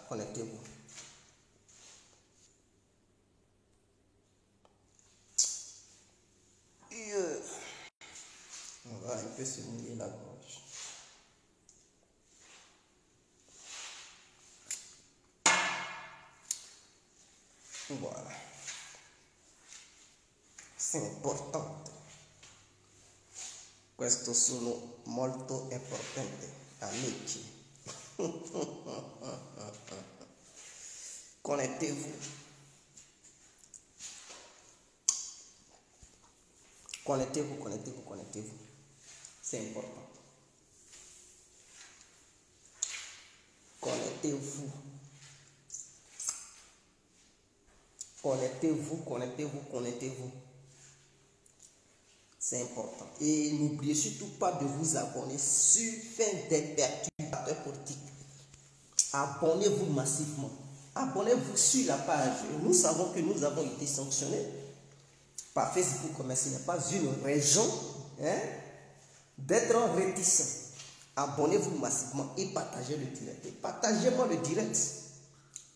Connectez-vous. On va un peu se mouiller la gorge. Voilà. C'est important. Questo sono molto importante, amici. Connectez-vous. Connectez-vous, connectez-vous, connectez-vous. C'est important. Connectez-vous. Connectez-vous, connectez-vous, connectez-vous. C'est important. Et n'oubliez surtout pas de vous abonner sur Fin des perturbateurs politiques. Abonnez-vous massivement. Abonnez-vous sur la page. Nous savons que nous avons été sanctionnés par Facebook, mais ce n'est pas une raison d'être réticent. Abonnez-vous massivement et partagez le direct. Et partagez-moi le direct.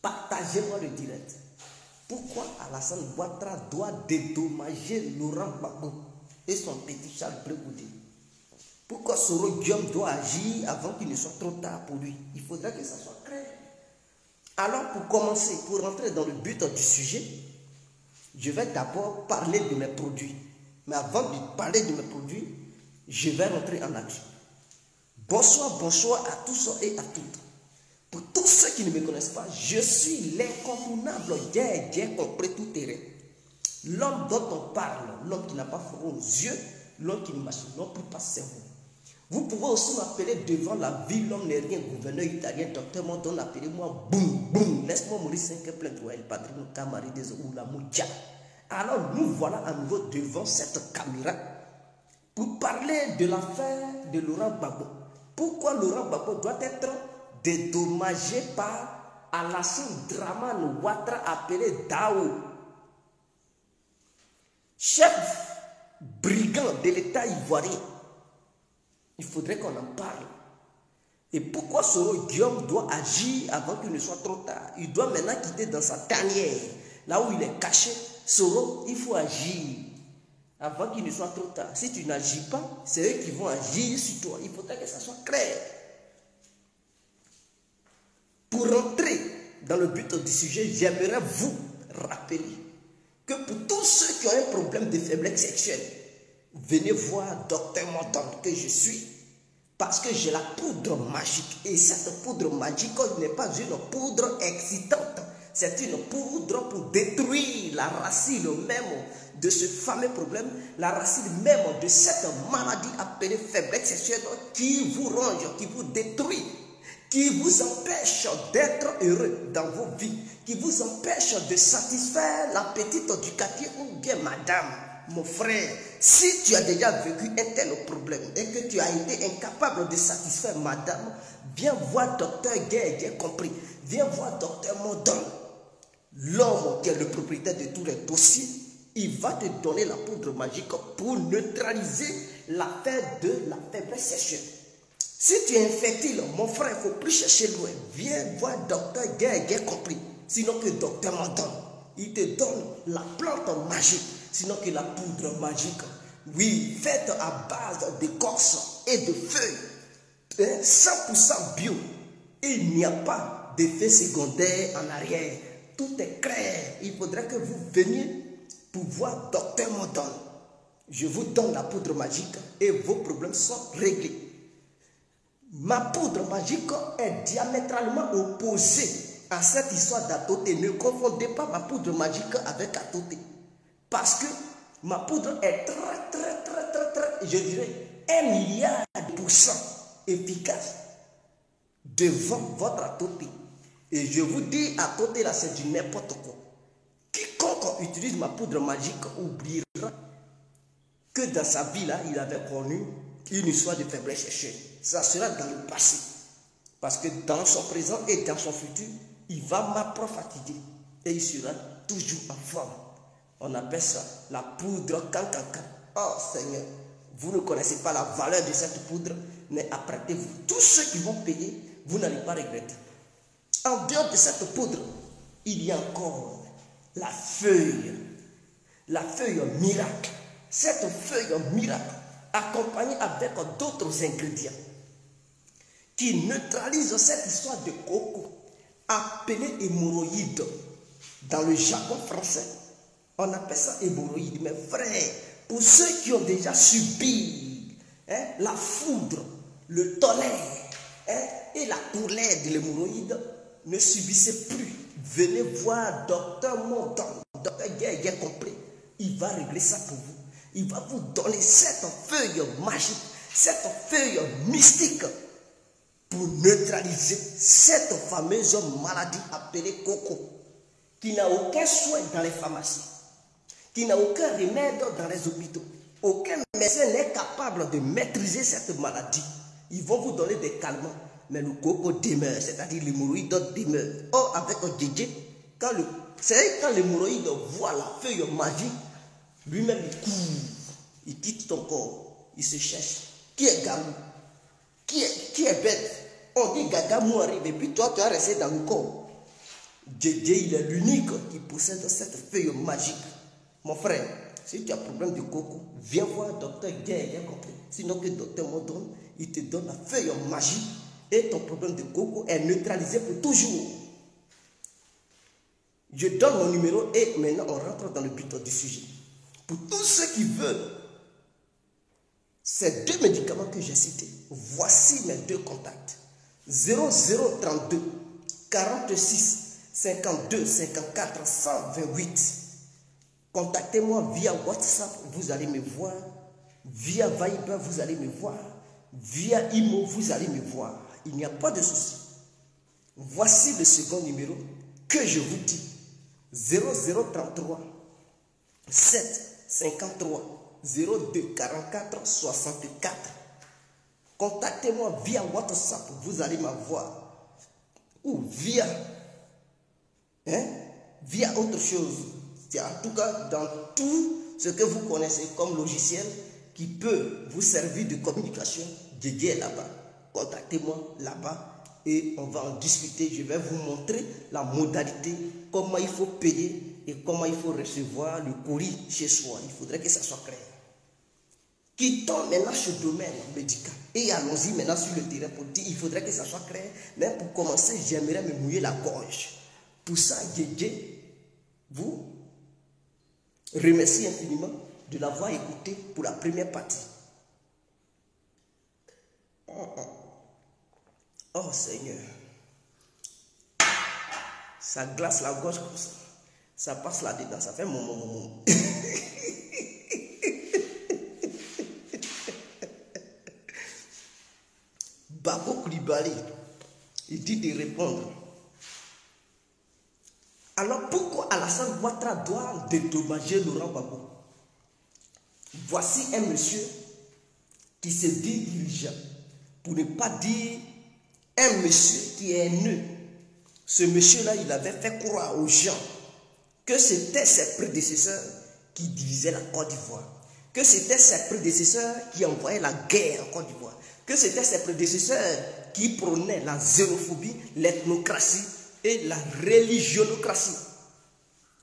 Partagez-moi le direct. Pourquoi Alassane Ouattara doit dédommager Laurent Gbagbo et son petit Charles Blé Goudé? Pourquoi Soro Guillaume doit agir avant qu'il ne soit trop tard pour lui? Il faudrait que ça soit clair. Alors pour commencer, pour rentrer dans le but du sujet, je vais d'abord parler de mes produits. Mais avant de parler de mes produits, je vais rentrer en action. Bonsoir, bonsoir à tous et à toutes. Pour tous ceux qui ne me connaissent pas, je suis l'incontournable Dieu compris tout terrain. L'homme dont on parle, l'homme qui n'a pas froid aux yeux, l'homme qui ne marche non plus pas cerveau. Vous pouvez aussi m'appeler devant la ville, l'homme n'est rien, gouverneur italien, docteur Mondon, appelez-moi boum boum. Laisse-moi mourir 5 plein de el padrino camari des ou la mouja. Alors nous voilà à nouveau devant cette caméra pour parler de l'affaire de Laurent Gbagbo. Pourquoi Laurent Gbagbo doit être dédommagé par Alassane Dramane Ouattara appelé Dao, chef brigand de l'État ivoirien? Il faudrait qu'on en parle. Et pourquoi Soro Guillaume doit agir avant qu'il ne soit trop tard? Il doit maintenant quitter dans sa tanière, là où il est caché. Soro, il faut agir avant qu'il ne soit trop tard. Si tu n'agis pas, c'est eux qui vont agir sur toi. Il faudrait que ça soit clair. Pour rentrer dans le but du sujet, j'aimerais vous rappeler que pour tous ceux qui ont un problème de faiblesse sexuelle, venez voir Docteur Mondon que je suis, parce que j'ai la poudre magique. Et cette poudre magique n'est pas une poudre excitante, c'est une poudre pour détruire la racine même de ce fameux problème, la racine même de cette maladie appelée faiblesse sexuelle qui vous ronge, qui vous détruit, qui vous empêche d'être heureux dans vos vies, qui vous empêche de satisfaire l'appétit du quartier ou bien madame. Mon frère, si tu as déjà vécu un tel problème et que tu as été incapable de satisfaire madame, viens voir docteur Guy compris. Viens voir docteur Mondon, l'homme qui est le propriétaire de tous les dossiers. Il va te donner la poudre magique pour neutraliser l'affaire de la faiblesse sexuelle. Si tu es infertile, mon frère, il ne faut plus chercher loin. Viens voir docteur Guy compris. Sinon que docteur Mondon, il te donne la plante magique. Sinon que la poudre magique, oui, faite à base d'écorce et de feuilles, 100% bio. Il n'y a pas d'effet secondaire en arrière. Tout est clair. Il faudrait que vous veniez pour voir docteur Mondon. Je vous donne la poudre magique et vos problèmes sont réglés. Ma poudre magique est diamétralement opposée à cette histoire d'atoté. Ne confondez pas ma poudre magique avec atoté. Parce que ma poudre est très, je dirais, 1 milliard de % efficace devant votre atoté. Et je vous dis, atoté là, c'est du n'importe quoi. Quiconque utilise ma poudre magique oubliera que dans sa vie là, il avait connu une histoire de faiblesse sexuelle. Ça sera dans le passé. Parce que dans son présent et dans son futur, il va m'apprendre fatigué. Et il sera toujours en forme. On appelle ça la poudre cancancan. Oh Seigneur, vous ne connaissez pas la valeur de cette poudre, mais apprêtez-vous. Tous ceux qui vont payer, vous n'allez pas regretter. En dehors de cette poudre, il y a encore la feuille miracle. Cette feuille miracle, accompagnée avec d'autres ingrédients, qui neutralisent cette histoire de coco, appelée hémorroïde. Dans le jargon français, on appelle ça hémorroïde. Mais frère, pour ceux qui ont déjà subi la foudre, le tonnerre et la colère de l'hémorroïde, ne subissez plus. Venez voir Docteur Montan. Docteur Guerre compris. Il va régler ça pour vous. Il va vous donner cette feuille magique, cette feuille mystique pour neutraliser cette fameuse maladie appelée coco, qui n'a aucun soin dans les pharmacies, qui n'a aucun remède dans les hôpitaux. Aucun médecin n'est capable de maîtriser cette maladie. Ils vont vous donner des calmants, mais le coco demeure, c'est-à-dire l'hémorroïde demeure. Or, avec un DJ, quand l'hémorroïde voit la feuille magique, lui-même il court, il quitte ton corps, il se cherche. Qui est Gamou? Qui est bête? On dit Gagamou arrive et puis toi tu as resté dans le corps. DJ, il est l'unique qui possède cette feuille magique. Mon frère, si tu as un problème de coco, viens voir Docteur Guerre, bien compris. Sinon que Docteur Modon, il te donne la feuille magique et ton problème de coco est neutralisé pour toujours. Je donne mon numéro et maintenant on rentre dans le but du sujet. Pour tous ceux qui veulent ces deux médicaments que j'ai cités, voici mes deux contacts. 0032 46 52 54 128. Contactez-moi via WhatsApp, vous allez me voir. Via Viber, vous allez me voir. Via Imo, vous allez me voir. Il n'y a pas de souci. Voici le second numéro que je vous dis. 0033 7 53 02 44 64. Contactez-moi via WhatsApp, vous allez m'avoir. Ou via autre chose. En tout cas, dans tout ce que vous connaissez comme logiciel qui peut vous servir de communication, Didier est là-bas. Contactez-moi là-bas et on va en discuter. Je vais vous montrer la modalité, comment il faut payer et comment il faut recevoir le courrier chez soi. Il faudrait que ça soit clair. Quittons maintenant ce domaine médical et allons-y maintenant sur le terrain pour dire il faudrait que ça soit clair. Mais pour commencer, j'aimerais me mouiller la gorge. Pour ça, Didier, vous remercie infiniment de l'avoir écouté pour la première partie. Oh Seigneur, ça glace la gorge comme ça. Ça passe là-dedans, ça fait mon. Babo Koulibaly, il dit de répondre. Alors pourquoi Alassane Ouattara doit dédommager Laurent Gbagbo? Voici un monsieur qui se dit dirigeant, pour ne pas dire un monsieur qui est haineux. Ce monsieur-là, il avait fait croire aux gens que c'était ses prédécesseurs qui divisaient la Côte d'Ivoire, que c'était ses prédécesseurs qui envoyaient la guerre en Côte d'Ivoire, que c'était ses prédécesseurs qui prônaient la xénophobie, l'ethnocratie et la religionocratie.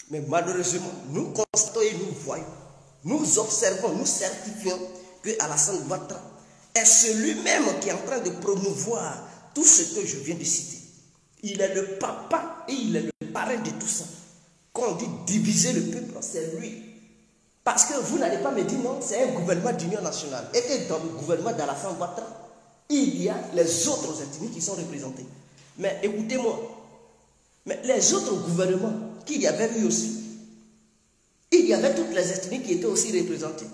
Mais malheureusement, nous constatons et nous voyons, nous observons, nous certifions que Alassane Ouattara est celui-même qui est en train de promouvoir tout ce que je viens de citer. Il est le papa et il est le parrain de tout ça. Quand on dit diviser le peuple, c'est lui. Parce que vous n'allez pas me dire non, c'est un gouvernement d'union nationale. Et que dans le gouvernement d'Alassane Ouattara, il y a les autres ethnies qui sont représentées. Mais écoutez-moi, mais les autres gouvernements qu'il y avait eu aussi, il y avait toutes les ethnies qui étaient aussi représentées.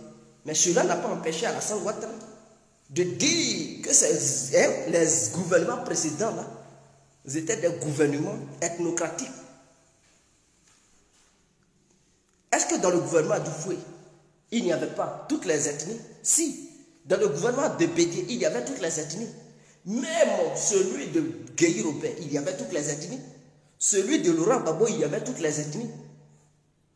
Mais cela n'a pas empêché Alassane Ouattara de dire que les gouvernements précédents là, étaient des gouvernements ethnocratiques. Est-ce que dans le gouvernement d'Oufoué, il n'y avait pas toutes les ethnies? Si. Dans le gouvernement de Bédié, il y avait toutes les ethnies. Même celui de Gueye Robert, il y avait toutes les ethnies. Celui de Laurent Gbagbo, il y avait toutes les ethnies.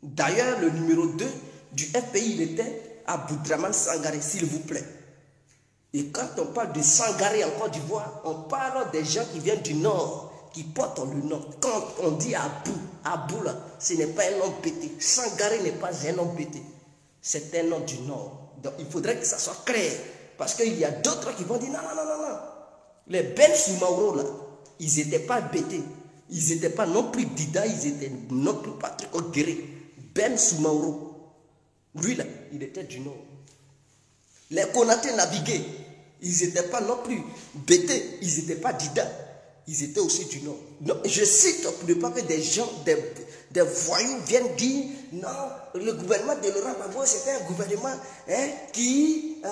D'ailleurs, le numéro 2 du FPI, il était à Aboudraman Sangaré, s'il vous plaît. Et quand on parle de Sangaré en Côte d'Ivoire, on parle des gens qui viennent du nord, qui porte le nom. Quand on dit Abou là, ce n'est pas un nom pété. Sangaré n'est pas un nom pété. C'est un nom du Nord. Donc il faudrait que ça soit clair. Parce qu'il y a d'autres qui vont dire non, non, non, non, non. Les Ben Soumaoro là, ils n'étaient pas bêtés. Ils n'étaient pas non plus Dida, ils étaient non plus Patrick Oguéré. Ben Soumaoro, lui là, il était du Nord. Les Konaté naviguaient, ils n'étaient pas non plus bêtés, ils n'étaient pas Dida, ils étaient aussi du Nord. Donc, je cite pour ne pas que des gens, des voyous viennent dire non, le gouvernement de Laurent Gbagbo c'était un gouvernement qui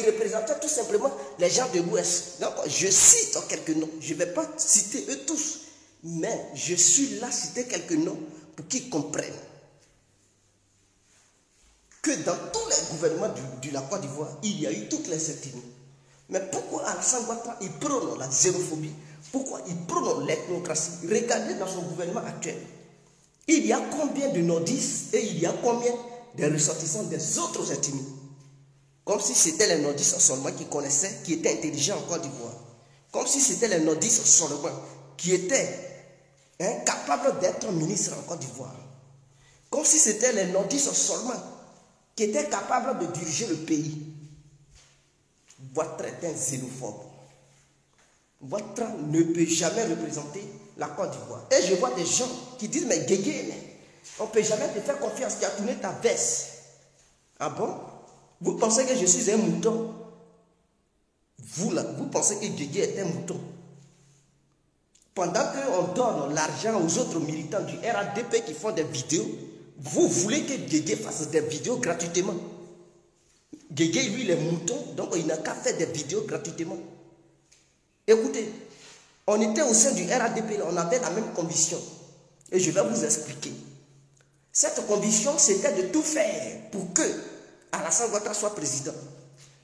représentait tout simplement les gens de l'Ouest. Donc, je cite quelques noms, je ne vais pas citer eux tous, mais je suis là à citer quelques noms pour qu'ils comprennent que dans tous les gouvernements de la Côte d'Ivoire, il y a eu toutes les ethnies. Mais pourquoi Alassane Ouattara, il prône la xénophobie? Pourquoi il prône l'ethnocratie? Regardez dans son gouvernement actuel. Il y a combien de nordistes et il y a combien de ressortissants des autres ethnies? Comme si c'était les nordistes seulement qui connaissaient, qui étaient intelligents en Côte d'Ivoire. Comme si c'était les nordistes seulement qui étaient capables d'être ministres en Côte d'Ivoire. Comme si c'était les nordistes seulement qui était capable de diriger le pays. Ouattara est un xénophobe. Ouattara ne peut jamais représenter la Côte d'Ivoire. Et je vois des gens qui disent, mais Guégué, on ne peut jamais te faire confiance, tu as tourné ta veste. Ah bon? Vous pensez que je suis un mouton? Vous là, vous pensez que Guégué est un mouton? Pendant qu'on donne l'argent aux autres militants du RADP qui font des vidéos, vous voulez que Guégué fasse des vidéos gratuitement. Guégué, lui, il est mouton, donc il n'a qu'à faire des vidéos gratuitement. Écoutez, on était au sein du RADP, on avait la même conviction. Et je vais vous expliquer. Cette conviction, c'était de tout faire pour que Alassane Ouattara soit président.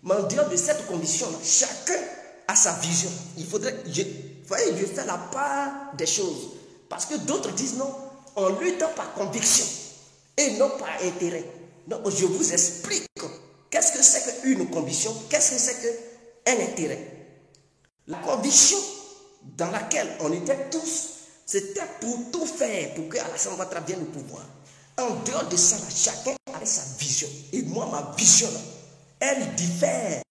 Mais en dehors de cette conviction, chacun a sa vision. Il faudrait, je fais la part des choses. Parce que d'autres disent non, on lutte par conviction et non par intérêt. Donc je vous explique qu'est-ce que c'est qu'une conviction, qu'est-ce que c'est qu'un intérêt. La conviction dans laquelle on était tous, c'était pour tout faire pour que Alassane Ouattara vienne au pouvoir. En dehors de ça, chacun avait sa vision. Et moi, ma vision, elle diffère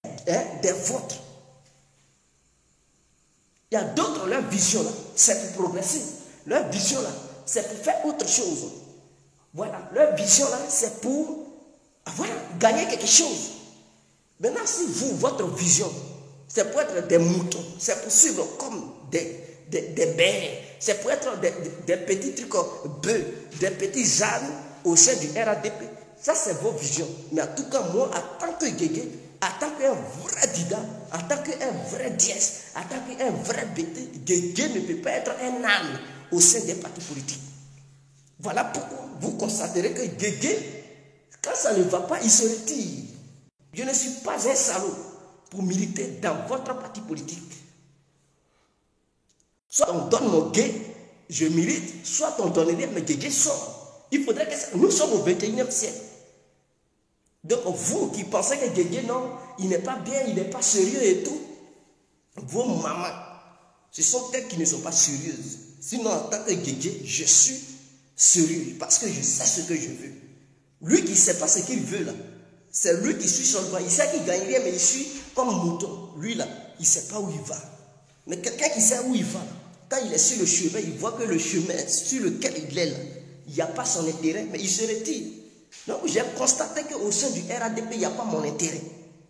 des vôtres. Il y a d'autres, leur vision, c'est pour progresser. Leur vision, c'est pour faire autre chose. Voilà, leur vision, c'est pour gagner quelque chose. Maintenant, si vous, votre vision, c'est pour être des moutons, c'est pour suivre comme des bêtes, c'est pour être des petits trucs bœufs, des petits ânes au sein du RADP. Ça, c'est vos visions. Mais en tout cas, moi, en tant que Guégué, en tant qu'un vrai Dida, en tant qu'un vrai Diès, en tant qu'un vrai bêté, Guégué ne peut pas être un âne au sein des partis politiques. Voilà pourquoi vous constaterez que Guégué, quand ça ne va pas, il se retire. Je ne suis pas un salaud pour militer dans votre parti politique. Soit on donne mon gué, je milite, soit on donne rien, mais Guégué sort. Il faudrait que ça... Nous sommes au 21e siècle. Donc vous qui pensez que Guégué, non, il n'est pas bien, il n'est pas sérieux et tout, vos mamans, ce sont elles qui ne sont pas sérieuses. Sinon, en tant que Guégué, je suis sérieux parce que je sais ce que je veux. Lui qui ne sait pas ce qu'il veut là, c'est lui qui suit son droit. Il sait qu'il ne gagne rien, mais il suit comme un mouton. Lui là, il ne sait pas où il va. Mais quelqu'un qui sait où il va, quand il est sur le chemin, il voit que le chemin sur lequel il est là, il n'y a pas son intérêt, mais il se retire. Donc j'ai constaté qu'au sein du RADP, il n'y a pas mon intérêt.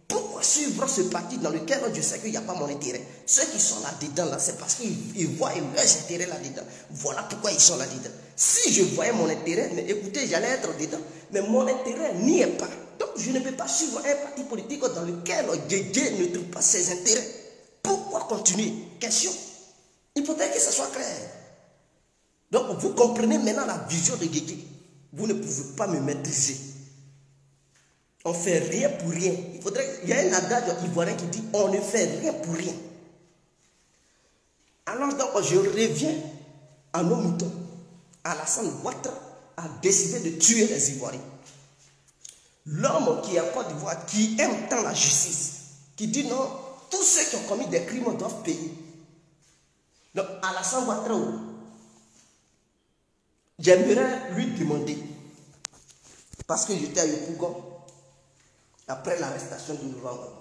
Pourquoi suivre ce parti dans lequel je sais qu'il n'y a pas mon intérêt? Ceux qui sont là-dedans, là, c'est parce qu'ils voient leurs intérêts là-dedans. Voilà pourquoi ils sont là-dedans. Si je voyais mon intérêt, mais écoutez, j'allais être dedans. Mais mon intérêt n'y est pas. Donc je ne peux pas suivre un parti politique dans lequel Guégué ne trouve pas ses intérêts. Pourquoi continuer? Question. Il faudrait que ça soit clair. Donc vous comprenez maintenant la vision de Guégué. Vous ne pouvez pas me maîtriser. On ne fait rien pour rien. Il y a un adage ivoirien qui dit on ne fait rien pour rien. Alors donc je reviens à nos moutons. Alassane Ouattara a décidé de tuer les Ivoiriens. L'homme qui est en Côte d'Ivoire, qui aime tant la justice, qui dit non, tous ceux qui ont commis des crimes doivent payer. Donc, Alassane Ouattara, j'aimerais lui demander, parce que j'étais à Yopougon, après l'arrestation de Laurent Gbagbo.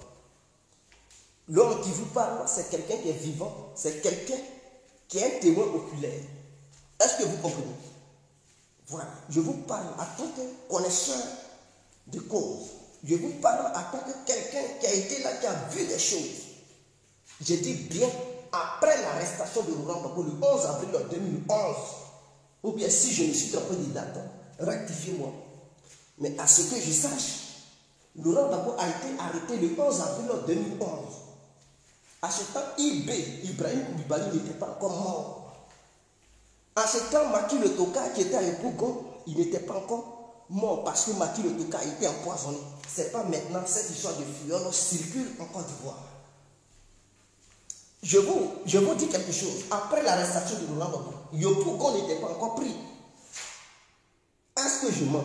L'homme qui vous parle, c'est quelqu'un qui est vivant, c'est quelqu'un qui est un témoin oculaire. Est-ce que vous comprenez? Voilà, je vous parle en tant que connaisseur de cause. Je vous parle en tant que quelqu'un qui a été là, qui a vu des choses. Je dis bien, après l'arrestation de Laurent Gbagbo le 11 avril 2011, ou bien si je me suis trompé de date, rectifiez-moi. Mais à ce que je sache, Laurent Gbagbo a été arrêté le 11 avril 2011. À ce temps, Ibrahim Koulibaly n'était pas encore mort. À ce temps, Macky Le Toka, qui était à Yopougon, il n'était pas encore mort parce que Macky Le Toka a été empoisonné. Ce n'est pas maintenant cette histoire de fuyol circule en Côte d'Ivoire. Je vous dis quelque chose. Après l'arrestation de Laurent Gbagbo, Yopougon n'était pas encore pris. Est-ce que je mens?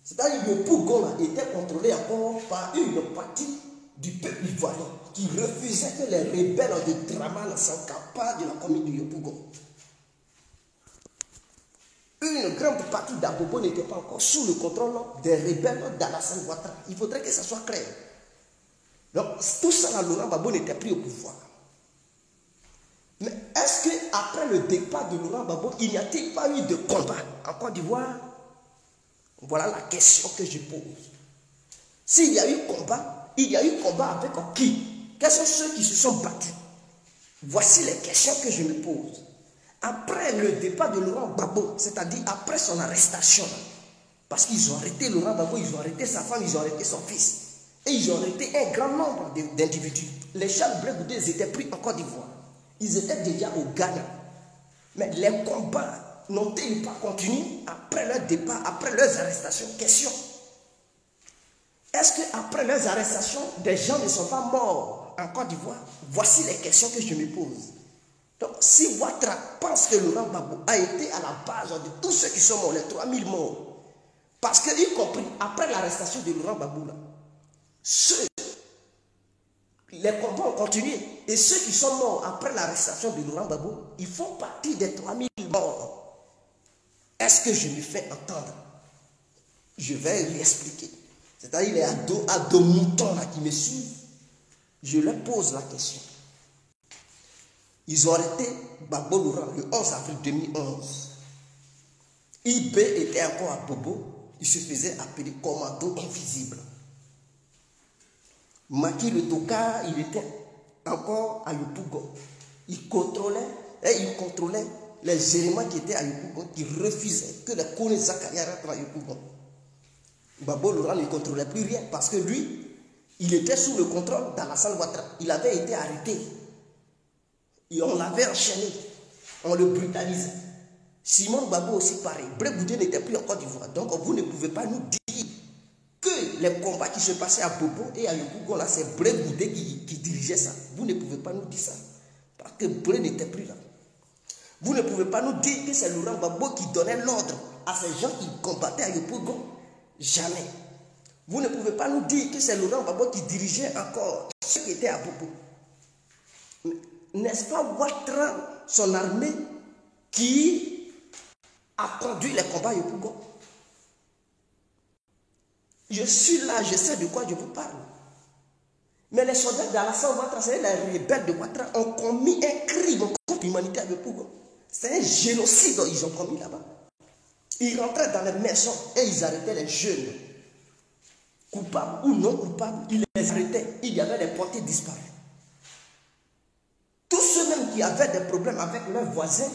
C'est-à-dire que Yopougon était contrôlé encore par une partie du peuple ivoirien qui refusait que les rebelles de Dramane s'accaparent de la commune de Yopougon. Une grande partie d'Abobo n'était pas encore sous le contrôle des rebelles d'Alassane Ouattara. Il faudrait que ça soit clair. Donc, tout ça, Laurent Gbagbo n'était plus au pouvoir. Mais est-ce qu'après le départ de Laurent Gbagbo, il n'y a-t-il pas eu de combat en Côte d'Ivoire? Voilà la question que je pose. S'il y a eu combat, il y a eu combat avec qui? Quels sont ceux qui se sont battus? Voici les questions que je me pose. Après le départ de Laurent Gbagbo, c'est-à-dire après son arrestation, parce qu'ils ont arrêté Laurent Gbagbo, ils ont arrêté sa femme, ils ont arrêté son fils, et ils ont arrêté un grand nombre d'individus. Les Charles Blé Goudé étaient pris en Côte d'Ivoire. Ils étaient déjà au Ghana. Mais les combats n'ont-ils pas continué après leur départ, après leurs arrestations? Question. Est-ce qu'après leurs arrestations, des gens ne sont pas morts en Côte d'Ivoire? Voici les questions que je me pose. Donc, si Ouattara pense que Laurent Gbagbo a été à la base de tous ceux qui sont morts, les 3000 morts, parce que, y compris après l'arrestation de Laurent Gbagbo, les combats ont continué. Et ceux qui sont morts après l'arrestation de Laurent Gbagbo, ils font partie des 3000 morts. Est-ce que je me fais entendre? Je vais lui expliquer. C'est-à-dire les ados moutons là qui me suivent, je leur pose la question. Ils ont arrêté Gbagbo Laurent le 11 avril 2011. IB était encore à Bobo. Il se faisait appeler commando invisible. Macky Le Toka, il était encore à Yopougon. Il contrôlait les éléments qui étaient à Yopougon, qui refusaient que les Kone Zakaria rentrent à Yopougon. Gbagbo Laurent ne contrôlait plus rien parce que lui, il était sous le contrôle d'Alassane Ouattara. Il avait été arrêté. Et on l'avait enchaîné. On le brutalisait. Simon Gbagbo aussi pareil. Blé Goudé n'était plus en Côte d'Ivoire. Donc vous ne pouvez pas nous dire que les combats qui se passaient à Bobo et à Yopougon, là, c'est Blé Goudé qui dirigeait ça. Vous ne pouvez pas nous dire ça. Parce que Blé n'était plus là. Vous ne pouvez pas nous dire que c'est Laurent Gbagbo qui donnait l'ordre à ces gens qui combattaient à Yopougon. Jamais. Vous ne pouvez pas nous dire que c'est Laurent Gbagbo qui dirigeait encore ceux qui étaient à Bobo. N'est-ce pas Ouattara, son armée, qui a conduit les combats à Yopougon? Je suis là, je sais de quoi je vous parle. Mais les soldats d'Alassane Ouattara, c'est les rebelles de Ouattara, ont commis un crime contre l'humanité à Yopougon. C'est un génocide qu'ils ont commis là-bas. Ils rentraient dans les maisons et ils arrêtaient les jeunes. Coupables ou non coupables, ils les arrêtaient. Il y avait des portés disparus. Tous ceux-mêmes qui avaient des problèmes avec leurs voisins,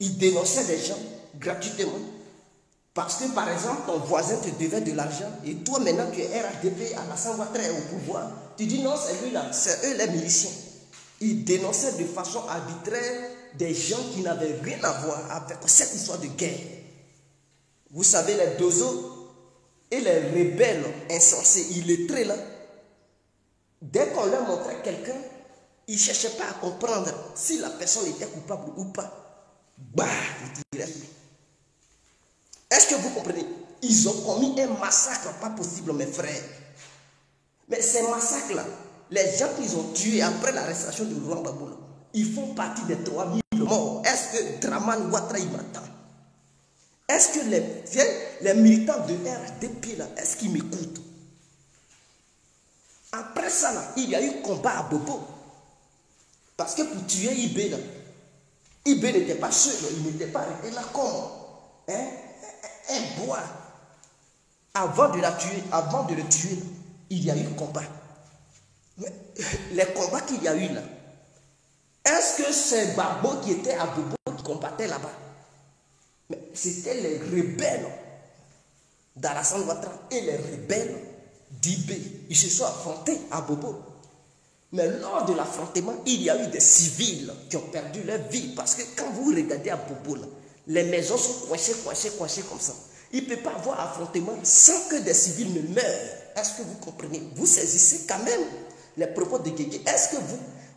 ils dénonçaient des gens gratuitement. Parce que par exemple, ton voisin te devait de l'argent et toi maintenant tu es RHDP, Alassane Ouattara au pouvoir. Tu dis non, c'est lui là, c'est eux les miliciens. Ils dénonçaient de façon arbitraire des gens qui n'avaient rien à voir avec cette histoire de guerre. Vous savez, les dozos et les rebelles insensés, illettrés là, dès qu'on leur montrait quelqu'un, ils ne cherchaient pas à comprendre si la personne était coupable ou pas. Bah, ils tiraient. Est-ce que vous comprenez? Ils ont commis un massacre pas possible, mes frères. Mais ces massacres-là, les gens qu'ils ont tués après l'arrestation de Laurent Gbagbo, ils font partie des 3000 morts. Est-ce que Dramane Ouattara il m'attend? Est-ce que les militants de RDP là, est-ce qu'ils m'écoutent? Après ça là, il y a eu combat à Bobo. Parce que pour tuer IB là, IB n'était pas seul, il n'était pas arrêté là comme un bois. Avant de le tuer, il y a eu combat. Mais les combats qu'il y a eu là, est-ce que c'est Gbagbo qui était à Bobo qui combattait là-bas? Mais c'était les rebelles d'Alassane Ouattara et les rebelles d'IB. Ils se sont affrontés à Bobo. Mais lors de l'affrontement, il y a eu des civils qui ont perdu leur vie. Parce que quand vous regardez à Bobo, là, les maisons sont coincées comme ça. Il ne peut pas avoir affrontement sans que des civils ne meurent. Est-ce que vous comprenez? Vous saisissez quand même les propos de Guégué. Est-ce que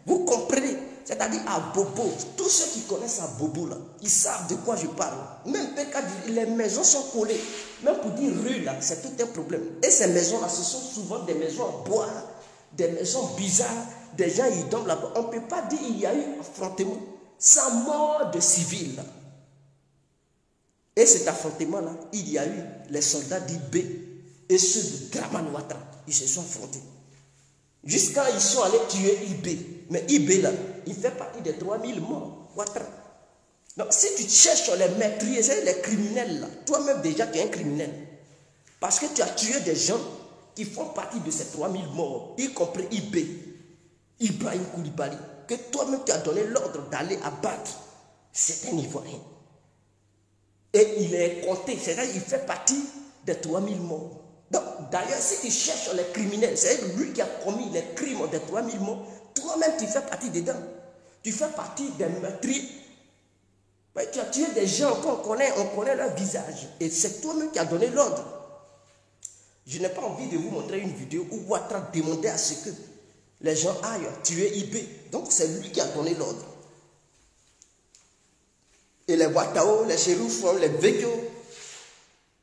vous comprenez? C'est-à-dire à Bobo, tous ceux qui connaissent à Bobo, là, ils savent de quoi je parle. Même quand les maisons sont collées, même pour dire rue, là, c'est tout un problème. Et ces maisons-là, ce sont souvent des maisons en bois, des maisons bizarres, des gens ils dorment là-bas. On ne peut pas dire qu'il y a eu affrontement sans mort de civils. Là. Et cet affrontement-là, il y a eu les soldats d'IB et ceux de Dramane Ouattara. Ils se sont affrontés. Jusqu'à ils sont allés tuer IB. Mais IB là, il fait partie des 3000 morts. Ouattara. Donc si tu cherches les maîtriser, les criminels là, toi-même déjà tu es un criminel. Parce que tu as tué des gens qui font partie de ces 3000 morts, y compris IB, Ibrahim Koulibaly, que toi-même tu as donné l'ordre d'aller abattre. C'est un Ivoirien. Et il est compté, c'est-à-dire qu'il fait partie des 3000 morts. Donc, d'ailleurs, si tu cherches les criminels, c'est lui qui a commis les crimes des 3000 morts, toi-même tu fais partie dedans. Tu fais partie des meurtriers. Tu as tué des gens qu'on connaît, on connaît leur visage. Et c'est toi-même qui as donné l'ordre. Je n'ai pas envie de vous montrer une vidéo où Ouattara demandait à ce que les gens aillent tuer IB. Donc c'est lui qui a donné l'ordre. Et les Ouattao, les Chérifs, les Vekio,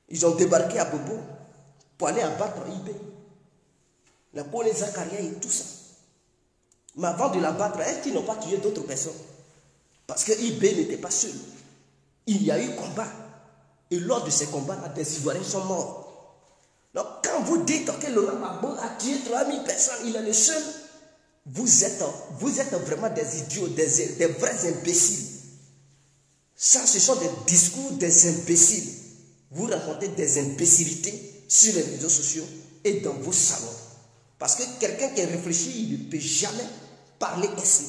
ils ont débarqué à Bobo pour aller abattre IB. La Bonne Zakaria et tout ça. Mais avant de l'abattre, est-ce qu'ils n'ont pas tué d'autres personnes? Parce que IB n'était pas seul. Il y a eu combat. Et lors de ces combats-là, des Ivoiriens sont morts. Donc, quand vous dites que Laurent Gbagbo a tué 3000 personnes, il est le seul, vous êtes vraiment des idiots, des vrais imbéciles. Ça, ce sont des discours des imbéciles. Vous racontez des imbécilités sur les réseaux sociaux et dans vos salons. Parce que quelqu'un qui réfléchit, il ne peut jamais parler ainsi.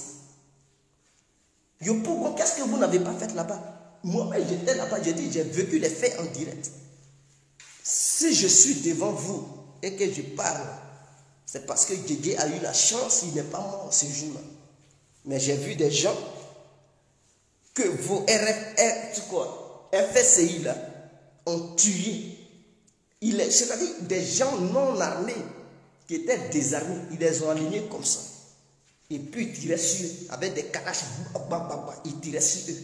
Yopougon, qu'est-ce que vous n'avez pas fait là-bas? Moi, j'étais là-bas, j'ai dit, j'ai vécu les faits en direct. Si je suis devant vous et que je parle, c'est parce que Guégué a eu la chance, il n'est pas mort ce jour-là. Mais j'ai vu des gens que vos FSCI là, ont tué. C'est-à-dire des gens non armés qui étaient désarmés, ils les ont alignés comme ça. Et puis ils tiraient sur eux avec des kalash, ils tiraient sur eux.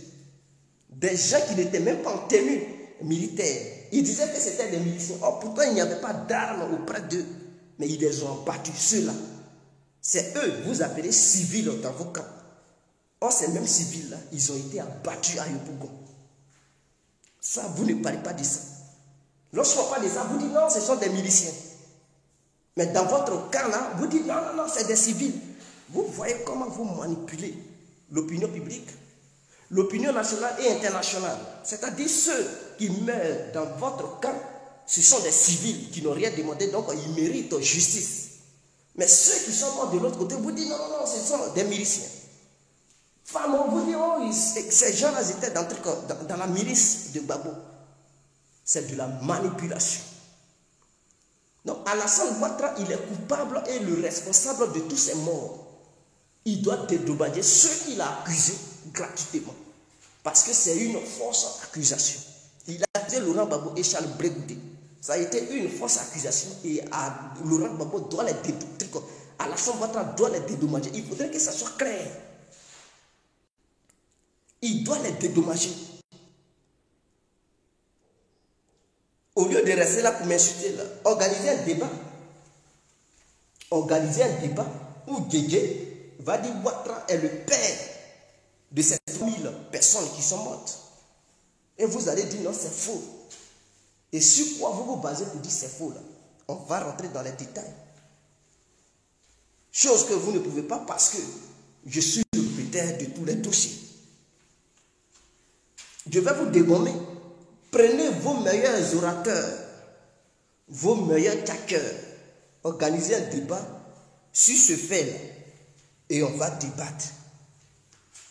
Des gens qui n'étaient même pas en tenue militaire. Ils disaient que c'était des miliciens. Or, pourtant, il n'y avait pas d'armes auprès d'eux. Mais ils les ont battus, ceux-là. C'est eux, vous appelez civils dans vos camps. Or, ces mêmes civils-là, ils ont été abattus à Yopougon. Ça, vous ne parlez pas de ça. Lorsqu'on parle de ça, vous dites non, ce sont des miliciens. Mais dans votre camp-là, vous dites non, non, non, c'est des civils. Vous voyez comment vous manipulez l'opinion publique, l'opinion nationale et internationale. C'est-à-dire ceux qui meurent dans votre camp, ce sont des civils qui n'ont rien demandé, donc ils méritent justice. Mais ceux qui sont morts de l'autre côté, vous dites non, non, non, ce sont des miliciens. Femmes, on vous dit, oh, ces gens-là étaient dans la milice de Gbagbo. C'est de la manipulation. Donc, Alassane Ouattara, il est coupable et le responsable de tous ces morts. Il doit dédommager ceux qu'il a accusés gratuitement. Parce que c'est une fausse accusation. Il a accusé Laurent Gbagbo et Charles Blé-Goudé. Ça a été une fausse accusation et Laurent Gbagbo doit les dédommager. Alassane Ouattara doit les dédommager. Il faudrait que ça soit clair. Il doit les dédommager. Au lieu de rester là pour m'insulter, organisez un débat. Organisez un débat ou Guégué va dire Ouattara est le père de ces 3000 personnes qui sont mortes. Et vous allez dire non, c'est faux. Et sur quoi vous vous basez pour dire c'est faux là? On va rentrer dans les détails. Chose que vous ne pouvez pas parce que je suis le propriétaire de tous les dossiers. Je vais vous dégommer. Prenez vos meilleurs orateurs, vos meilleurs hackers, organisez un débat sur ce fait-là et on va débattre.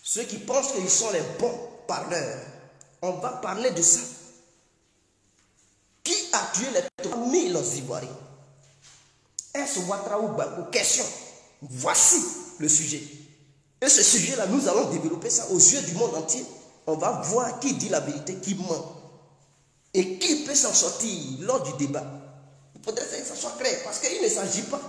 Ceux qui pensent qu'ils sont les bons parleurs, on va parler de ça. Qui a tué les 3000 Ivoiriens? Est-ce Ouattara ou Gbagbo? Question. Voici le sujet. Et ce sujet-là, nous allons développer ça aux yeux du monde entier. On va voir qui dit la vérité, qui ment. Et qui peut s'en sortir lors du débat. Il faudrait que ça soit clair. Parce qu'il ne s'agit pas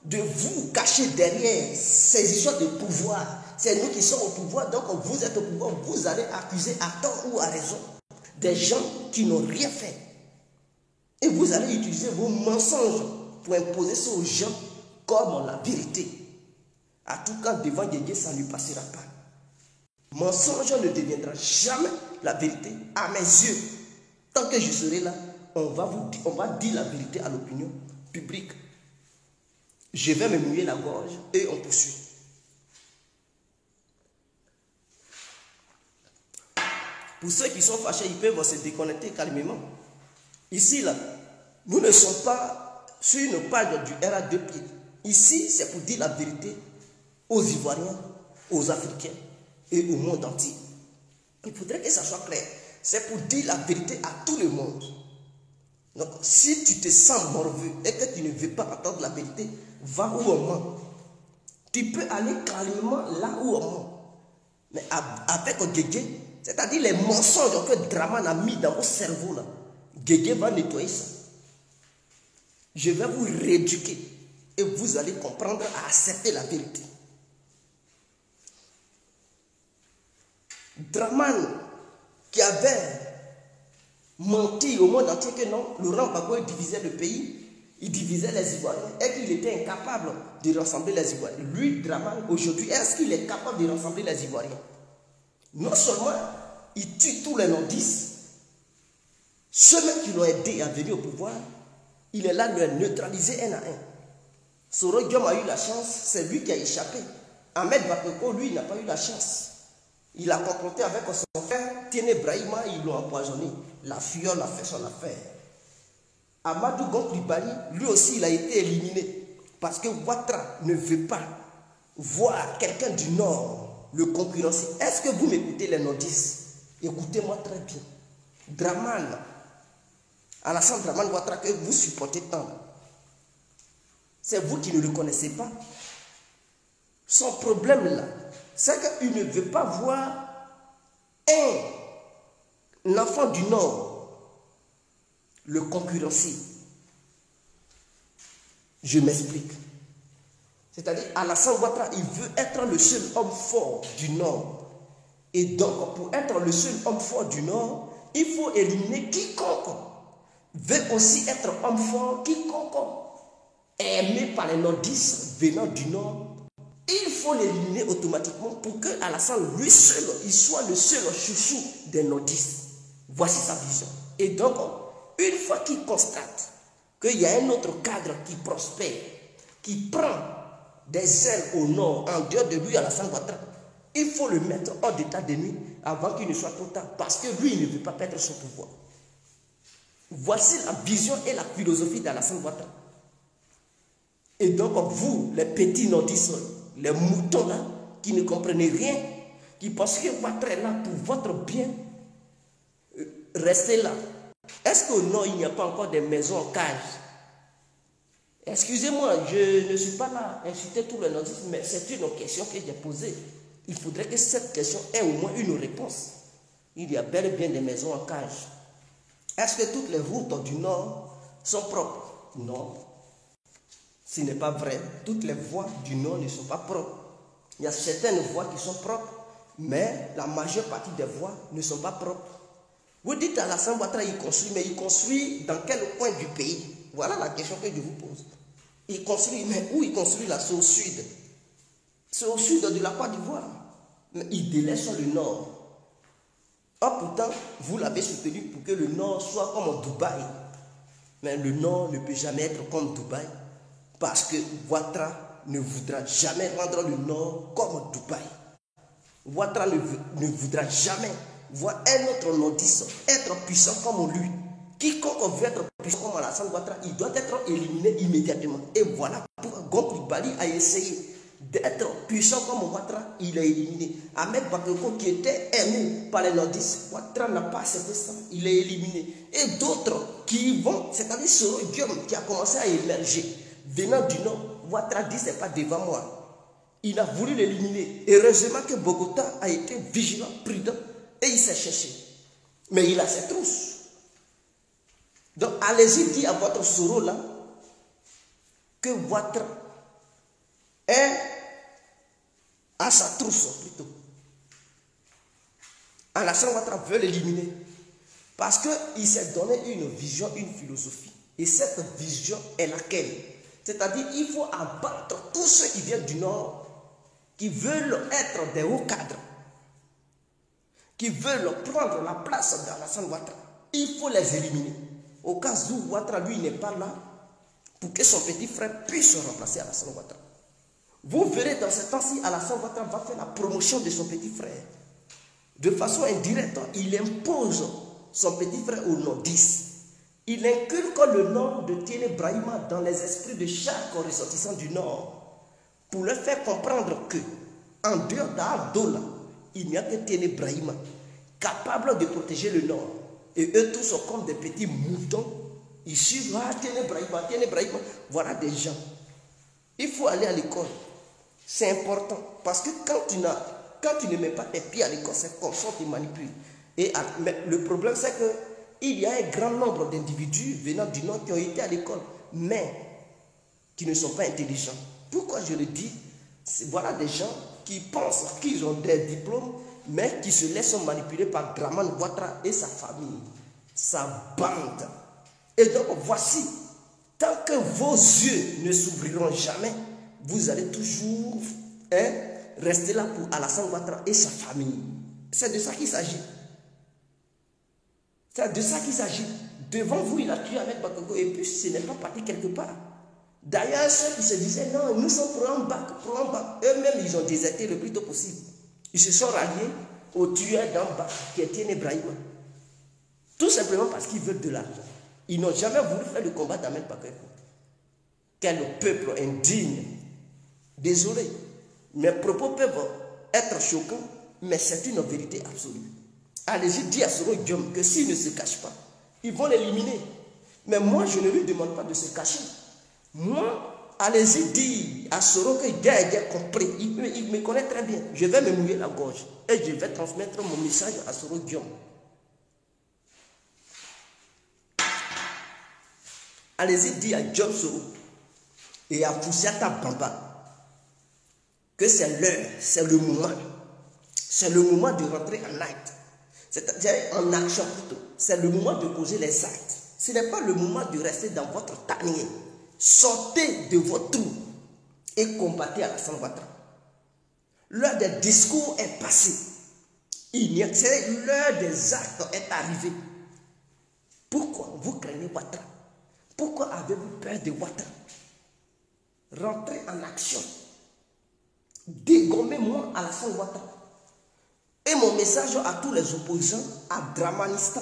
de vous cacher derrière ces histoires de pouvoir. C'est nous qui sommes au pouvoir. Donc vous êtes au pouvoir. Vous allez accuser à tort ou à raison des gens qui n'ont rien fait. Et vous allez utiliser vos mensonges pour imposer ça aux gens comme la vérité. À tout cas, devant Guégué, ça ne lui passera pas. Mensonge ne deviendra jamais la vérité à mes yeux. Tant que je serai là, on va dire la vérité à l'opinion publique. Je vais me mouiller la gorge et on poursuit. Pour ceux qui sont fâchés, ils peuvent se déconnecter calmement. Ici, là, nous ne sommes pas sur une page du RA 2 pieds. Ici, c'est pour dire la vérité aux Ivoiriens, aux Africains et au monde entier. Il faudrait que ça soit clair. C'est pour dire la vérité à tout le monde. Donc, si tu te sens morveux et que tu ne veux pas entendre la vérité, va où on ment. Tu peux aller calmement là où on ment. Mais avec Guégué, c'est-à-dire les mensonges que Draman a mis dans vos cerveaux là, Guégué va nettoyer ça. Je vais vous rééduquer et vous allez comprendre à accepter la vérité. Draman qui avait menti au monde entier que non, Laurent Gbagbo divisait le pays, il divisait les Ivoiriens et qu'il était incapable de rassembler les Ivoiriens. Lui, Draman, aujourd'hui, est-ce qu'il est capable de rassembler les Ivoiriens? Non seulement il tue tous les nordistes, ceux-mêmes qui l'ont aidé à venir au pouvoir, il est là de les neutraliser un à un. Soro Diom a eu la chance, c'est lui qui a échappé. Ahmed Bakoko, lui, n'a pas eu la chance. Il a confronté avec son frère, Tiene Brahima, ils l'ont empoisonné. La fiole a fait son affaire. Amadou Gon-Coulibaly, lui aussi, il a été éliminé. Parce que Ouattara ne veut pas voir quelqu'un du Nord le concurrencer. Est-ce que vous m'écoutez les nordistes? Écoutez-moi très bien. Draman, Alassane Dramane Ouattara que vous supportez tant. C'est vous qui ne le connaissez pas. Son problème là, c'est qu'il ne veut pas voir un enfant du Nord le concurrencer. Je m'explique. C'est-à-dire, Alassane Ouattara, il veut être le seul homme fort du Nord. Et donc, pour être le seul homme fort du Nord, il faut éliminer quiconque veut aussi être homme fort, quiconque est aimé par les nordistes venant du Nord. Il faut l'éliminer automatiquement pour que Alassane, lui seul, il soit le seul chouchou des nordistes. Voici sa vision. Et donc, une fois qu'il constate qu'il y a un autre cadre qui prospère, qui prend des ailes au nord, en dehors de lui, Alassane Ouattara, il faut le mettre hors d'état de nuit avant qu'il ne soit trop tard, parce que lui, il ne veut pas perdre son pouvoir. Voici la vision et la philosophie d'Alassane Ouattara. Et donc, vous, les petits nordistes, les moutons là, qui ne comprenez rien, qui pensent que Ouattara est là pour votre bien, restez là. Est-ce qu'au nord, il n'y a pas encore des maisons en cage? Excusez-moi, je ne suis pas là à insulter tous les nordistes, mais c'est une question que j'ai posée. Il faudrait que cette question ait au moins une réponse. Il y a bel et bien des maisons en cage. Est-ce que toutes les routes du nord sont propres? Non. Ce n'est pas vrai. Toutes les voies du nord ne sont pas propres. Il y a certaines voies qui sont propres, mais la majeure partie des voies ne sont pas propres. Vous dites à Alassane Ouattara, il construit, mais il construit dans quel coin du pays? Voilà la question que je vous pose. Il construit, mais où il construit là? C'est au sud. C'est au sud de la Côte d'Ivoire. Mais il délaisse le nord. Or pourtant, vous l'avez soutenu pour que le nord soit comme Dubaï. Mais le nord ne peut jamais être comme Dubaï. Parce que Ouattara ne voudra jamais rendre le nord comme Dubaï. Ouattara ne voudra jamais voir un autre nordiste être puissant comme lui. Quiconque veut être puissant comme Alassane Ouattara, il doit être éliminé immédiatement. Et voilà pourquoi Gon Coulibaly a essayé d'être puissant comme Ouattara, il est éliminé. Ahmed Bakayoko qui était aimé par les nordistes, Ouattara n'a pas accepté ça, il est éliminé. Et d'autres qui vont, c'est-à-dire Soro Diom qui a commencé à émerger, venant du nord, Ouattara dit c'est pas devant moi. Il a voulu l'éliminer. Heureusement que Bogota a été vigilant, prudent, et il s'est cherché. Mais il a ses trousses. Donc allez-y dire à votre Soro là que Ouattara est à sa trousse plutôt. Alassane Ouattara veut l'éliminer parce qu'il s'est donné une vision, une philosophie. Et cette vision est laquelle? C'est-à-dire qu'il faut abattre tous ceux qui viennent du nord, qui veulent être des hauts cadres, qui veulent prendre la place d'Alassane Ouattara. Il faut les éliminer. Au cas où Ouattara, lui, n'est pas là, pour que son petit frère puisse remplacer Alassane Ouattara. Vous verrez dans ce temps-ci, Alassane Ouattara va faire la promotion de son petit frère. De façon indirecte, il impose son petit frère au nordistes. Il inculque le nom de Tiéné Brahima dans les esprits de chaque ressortissant du Nord pour leur faire comprendre que, en dehors d'Abdola, il n'y a que Tiéné Brahima capable de protéger le Nord. Et eux tous sont comme des petits moutons. Ils suivent Tiéné Brahima. Voilà des gens. Il faut aller à l'école. C'est important. Parce que quand tu ne mets pas tes pieds à l'école, c'est comme ça que tu manipules. Mais le problème, c'est qu'il y a un grand nombre d'individus venant du Nord qui ont été à l'école, mais qui ne sont pas intelligents. Pourquoi je le dis? Voilà des gens qui pensent qu'ils ont des diplômes, mais qui se laissent manipuler par Dramane Ouattara et sa famille, sa bande. Et donc voici, tant que vos yeux ne s'ouvriront jamais, vous allez toujours rester là pour Alassane Ouattara et sa famille. C'est de ça qu'il s'agit. C'est de ça qu'il s'agit. Devant vous, il a tué Ahmed Bakayoko et puis ce n'est pas parti quelque part. D'ailleurs, ceux qui se disaient non, nous sommes pour un bac, eux-mêmes, ils ont déserté le plus tôt possible. Ils se sont ralliés au tueur d'en bas, qui est Tiéné Brahima. Tout simplement parce qu'ils veulent de l'argent. Ils n'ont jamais voulu faire le combat d'Ahmed Bakayoko. Quel peuple indigne. Désolé, mes propos peuvent être choquants, mais c'est une vérité absolue. Allez-y dire à Soro Diom que s'il ne se cache pas, ils vont l'éliminer. Mais moi, je ne lui demande pas de se cacher. Moi, allez-y dire à Soro que il a compris. Il me connaît très bien. Je vais me mouiller la gorge et je vais transmettre mon message à Soro Diom. Allez-y dire à Diom Soro et à Foussiata Bamba que c'est l'heure, c'est le moment. C'est le moment de rentrer en acte. C'est-à-dire en action plutôt. C'est le moment de poser les actes. Ce n'est pas le moment de rester dans votre tanier. Sortez de votre trou et combattez Alassane Ouattara. L'heure des discours est passée. L'heure des actes est arrivée. Pourquoi vous craignez Ouattara? Pourquoi avez-vous peur de Ouattara? Rentrez en action. Dégommez-moi Alassane Ouattara. Et mon message à tous les opposants à Dramanistan,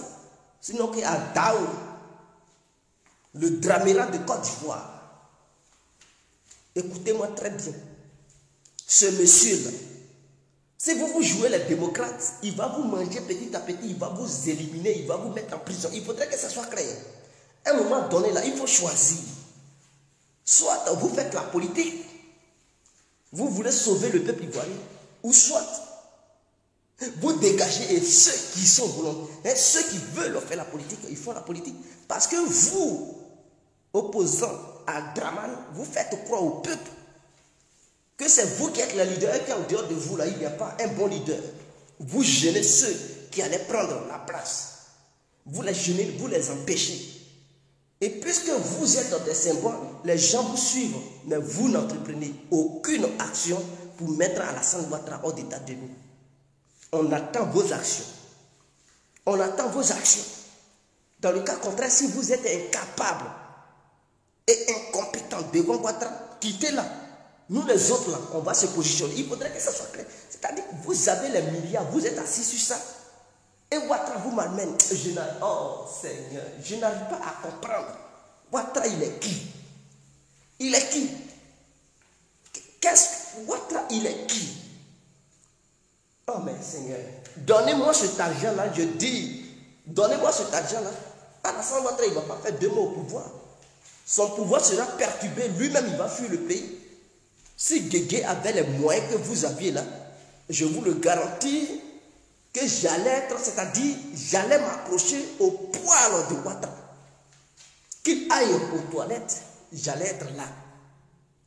sinon qu'à Dao, le Dramera de Côte d'Ivoire. Écoutez-moi très bien. Ce monsieur-là, si vous jouez les démocrates, il va vous manger petit à petit, il va vous éliminer, il va vous mettre en prison. Il faudrait que ça soit clair. À un moment donné, là, il faut choisir. Soit vous faites la politique, vous voulez sauver le peuple ivoirien, ou soit vous dégagez et ceux qui sont volontaires, ceux qui veulent faire la politique, ils font la politique. Parce que vous, opposants à Dramane, vous faites croire au peuple que c'est vous qui êtes le leader et qu'en dehors de vous, là, il n'y a pas un bon leader. Vous gênez ceux qui allaient prendre la place. Vous les gênez, vous les empêchez. Et puisque vous êtes des symboles, les gens vous suivent, mais vous n'entreprenez aucune action pour mettre Alassane Ouattara hors d'état de nous. On attend vos actions. On attend vos actions. Dans le cas contraire, si vous êtes incapable et incompétent devant Ouattara, quittez-la. Nous les autres, là, on va se positionner. Il faudrait que ça soit clair. C'est-à-dire que vous avez les milliards, vous êtes assis sur ça. Et Ouattara vous m'amène. Oh Seigneur, je n'arrive pas à comprendre. Ouattara, il est qui? Il est qui? Ouattara, il est qui? Oh mais Seigneur, donnez-moi cet argent-là, je dis. Donnez-moi cet argent-là. Alassane Ouattara, il ne va pas faire 2 mois au pouvoir. Son pouvoir sera perturbé. Lui-même, il va fuir le pays. Si Guégué avait les moyens que vous aviez là, je vous le garantis que j'allais être, c'est-à-dire, j'allais m'approcher au poil de Ouattara. Qu'il aille aux toilettes, j'allais être là.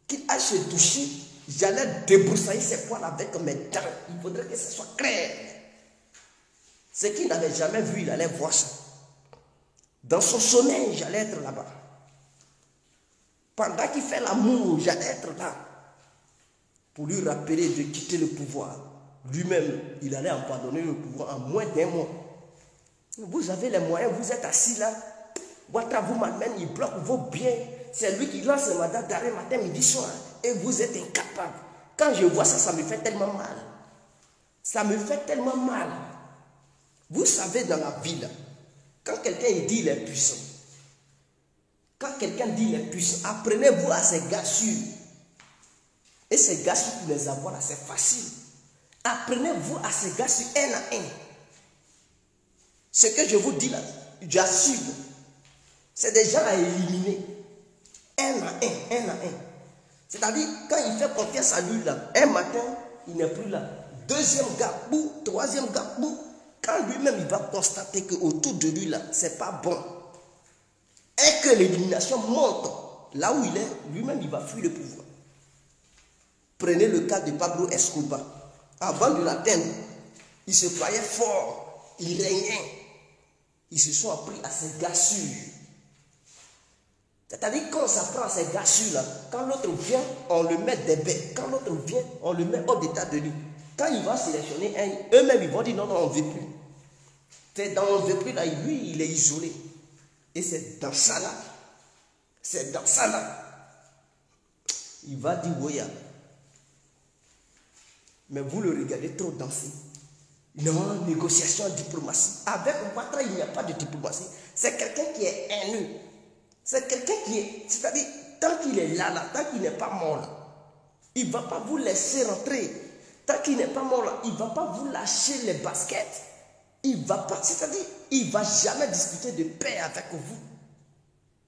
Qu'il aille se toucher, j'allais débroussailler ses poils avec mes dents. Il faudrait que ce soit clair. Ce qu'il n'avait jamais vu, il allait voir ça. Dans son sommeil, j'allais être là-bas. Pendant qu'il fait l'amour, j'allais être là. Pour lui rappeler de quitter le pouvoir. Lui-même, il allait abandonner le pouvoir en moins d'1 mois. Vous avez les moyens, vous êtes assis là. Ouattara vous m'amène, il bloque vos biens. C'est lui qui lance le mandat d'arrêt matin, midi, soir. Et vous êtes incapable. Quand je vois ça, ça me fait tellement mal. Ça me fait tellement mal. Vous savez, dans la vie, là, quand quelqu'un dit il est puissant, quand quelqu'un dit il est puissant, apprenez-vous à ces gars sûrs. Et ces gars sûrs, pour les avoir, c'est facile. Apprenez-vous à ces gars sûrs 1 à 1. Ce que je vous dis là, j'assure, c'est des gens à éliminer. 1 à 1, 1 à 1. C'est-à-dire, quand il fait confiance à lui là, un matin, il n'est plus là. 2e gars, bou, 3e gars, bou. Quand lui-même il va constater qu'autour de lui là, c'est pas bon. Et que l'élimination monte là où il est, lui-même il va fuir le pouvoir. Prenez le cas de Pablo Escobar. Avant de l'atteindre, il se croyait fort, il régnait. Ils se sont appris à ces gars sûrs. C'est-à-dire quand on s'apprend à ces gars sûrs là, quand l'autre vient, on le met des bêtes. Quand l'autre vient, on le met hors d'état de lui. Quand il va sélectionner un, eux-mêmes ils vont dire non, non, on ne veut plus. C'est dans on ne veut plus là, lui il est isolé. Et c'est dans ça là. C'est dans ça là. Il va dire oui. Mais vous le regardez trop danser. Non, négociation, diplomatie. Avec Ouattara, il n'y a pas de diplomatie. C'est quelqu'un qui est haineux. C'est quelqu'un qui est... C'est-à-dire, tant qu'il est là, tant qu'il n'est pas mort là, il ne va pas vous laisser rentrer. Tant qu'il n'est pas mort là, il ne va pas vous lâcher les baskets. Il ne va pas... C'est-à-dire, il ne va jamais discuter de paix avec vous.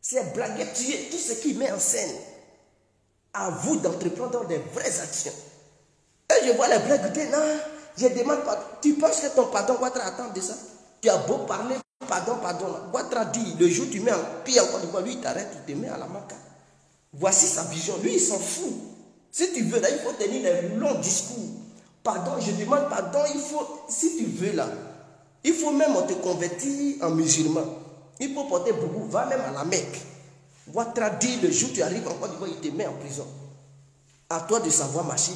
C'est blaguer, tuer tout ce qu'il met en scène. À vous d'entreprendre des vraies actions. Et je vois les blagues dire, non, je demande pardon. Tu penses que ton pardon, Ouattara attend de ça? Tu as beau parler, pardon. Ouattara dit, le jour où tu mets en pied encore une fois, lui il t'arrête, tu te mets à la maca. Voici sa vision. Lui, il s'en fout. Si tu veux, là, il faut tenir les longs discours. Pardon, je demande pardon, il faut, si tu veux, là, il faut même te convertir en musulman. Il faut porter beaucoup, va même à la Mecque. Ouattara dit, le jour où tu arrives encore une fois, il te met en prison. À toi de savoir marcher.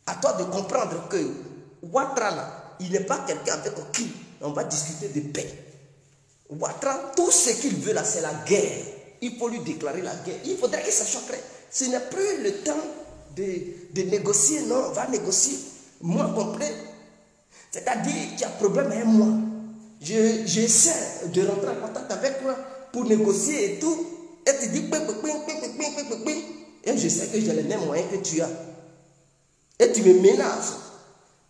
À toi de comprendre que Ouattara, là, il n'est pas quelqu'un avec qui on va discuter de paix. Ouattara, tout ce qu'il veut là, c'est la guerre. Il faut lui déclarer la guerre. Il faudrait que ça soit clair. Ce n'est plus le temps de négocier. Non, on va négocier. Mois complet. C'est-à-dire, tu as problème avec moi. J'essaie de rentrer en contact avec toi pour négocier et tout. Et tu dis, et je sais que j'ai les mêmes moyens que tu as. Et tu me menaces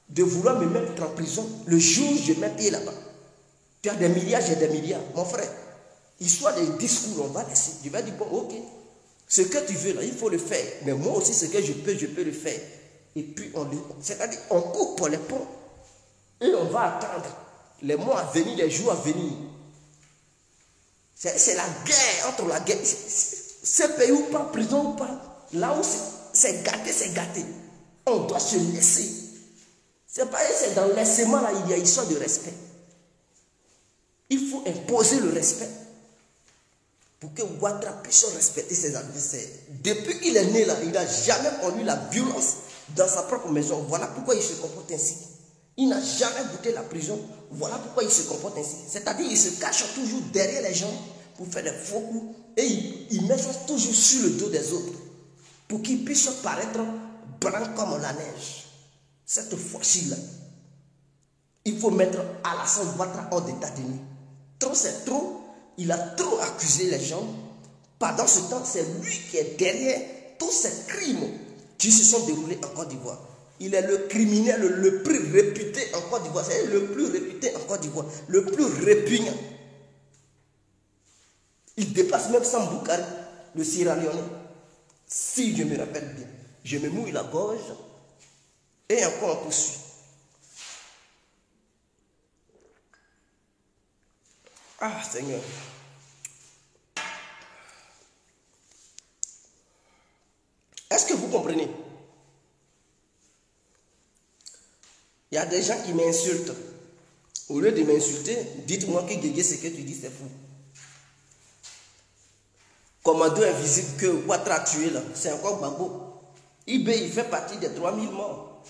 de vouloir me mettre en prison le jour où je mets pied là-bas. Tu as des milliards, j'ai des milliards. Mon frère, histoire de discours, on va laisser. Je vais dire, bon, ok, ce que tu veux là, il faut le faire. Mais moi aussi, ce que je peux le faire. Et puis, c'est-à-dire, on coupe les ponts. Et on va attendre les mois à venir, les jours à venir. C'est la guerre, entre la guerre. Ce pays ou pas, prison ou pas, là où c'est gâté, c'est gâté. On doit se laisser. C'est pas c'est dans le laissement là, il y a histoire de respect. Il faut imposer le respect. pour que Ouattara puisse respecter ses adversaires. Depuis qu'il est né là, il n'a jamais connu la violence dans sa propre maison. Voilà pourquoi il se comporte ainsi. Il n'a jamais goûté la prison. Voilà pourquoi il se comporte ainsi. C'est-à-dire qu'il se cache toujours derrière les gens pour faire des faux coups et il met ça toujours sur le dos des autres pour qu'il puisse paraître blanc comme la neige. Cette fois-ci là, il faut mettre Alassane Ouattara hors d'état de nuit. Trop c'est trop. Il a trop accusé les gens. Pendant ce temps, c'est lui qui est derrière tous ces crimes qui se sont déroulés en Côte d'Ivoire. Il est le criminel le plus réputé en Côte d'Ivoire. C'est le plus réputé en Côte d'Ivoire. Le plus répugnant. Il dépasse même Samboukari, le Sierra Leone. Si je me rappelle bien, je me mouille la gorge et encore on poursuit. Ah Seigneur. Est-ce que vous comprenez? Il y a des gens qui m'insultent. Au lieu de m'insulter, dites-moi que Guégué, ce que tu dis, c'est fou. Commando invisible que Ouattara a tué là, c'est encore Gbagbo. Il fait partie des 3000 morts.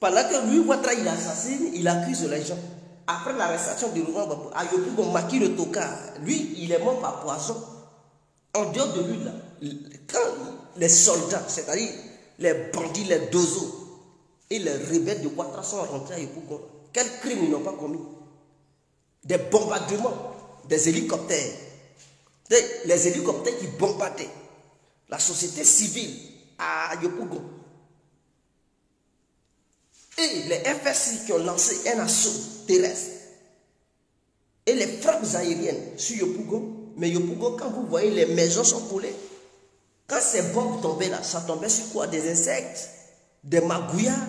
Pendant que lui, Ouattara, il assassine, il accuse les gens. Après l'arrestation de Laurent Gbagbo, Ayopougon Maki le Toka, lui, il est mort par poison. En dehors de lui, là, quand les soldats, c'est-à-dire les bandits, les dozos et les rebelles de Ouattara sont rentrés à Ayopougon, quel crime ils n'ont pas commis? Des bombardements, des hélicoptères. Les hélicoptères qui bombardaient la société civile à Yopougon. Et les FSI qui ont lancé un assaut terrestre. Et les frappes aériennes sur Yopougon. Mais Yopougon, quand vous voyez, les maisons sont collées. Quand ces bombes tombaient là, ça tombait sur quoi? Des insectes, des magouillards.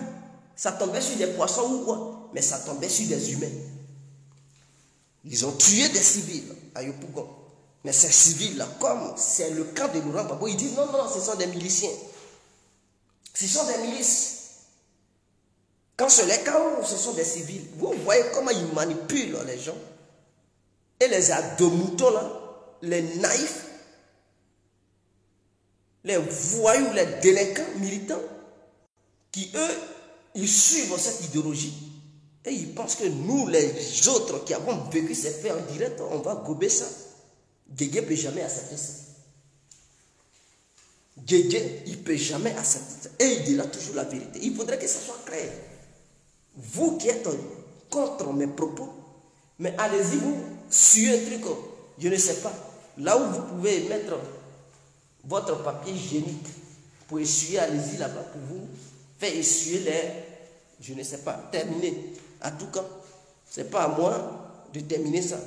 Ça tombait sur des poissons ou quoi? Mais ça tombait sur des humains. Ils ont tué des civils à Yopougon. Mais ces civils-là, comme c'est le camp de Laurent Gbagbo, ils disent non, non, ce sont des miliciens. Ce sont des milices. Quand c'est les camps, ce sont des civils. Vous voyez comment ils manipulent les gens. Et les ados-moutons, là, les naïfs, les voyous, les délinquants militants, qui eux, ils suivent cette idéologie. Et ils pensent que nous, les autres qui avons vécu ces faits en direct, on va gober ça. Guégué ne peut jamais accepter ça. Guégué, il ne peut jamais accepter ça. Et il dira toujours la vérité. Il faudrait que ça soit clair. Vous qui êtes contre mes propos, mais allez-y, vous suivez un truc, je ne sais pas. Là où vous pouvez mettre votre papier hygiénique pour essuyer, allez-y là-bas pour vous faire essuyer les, je ne sais pas, terminer. À tout cas, ce n'est pas à moi de terminer ça.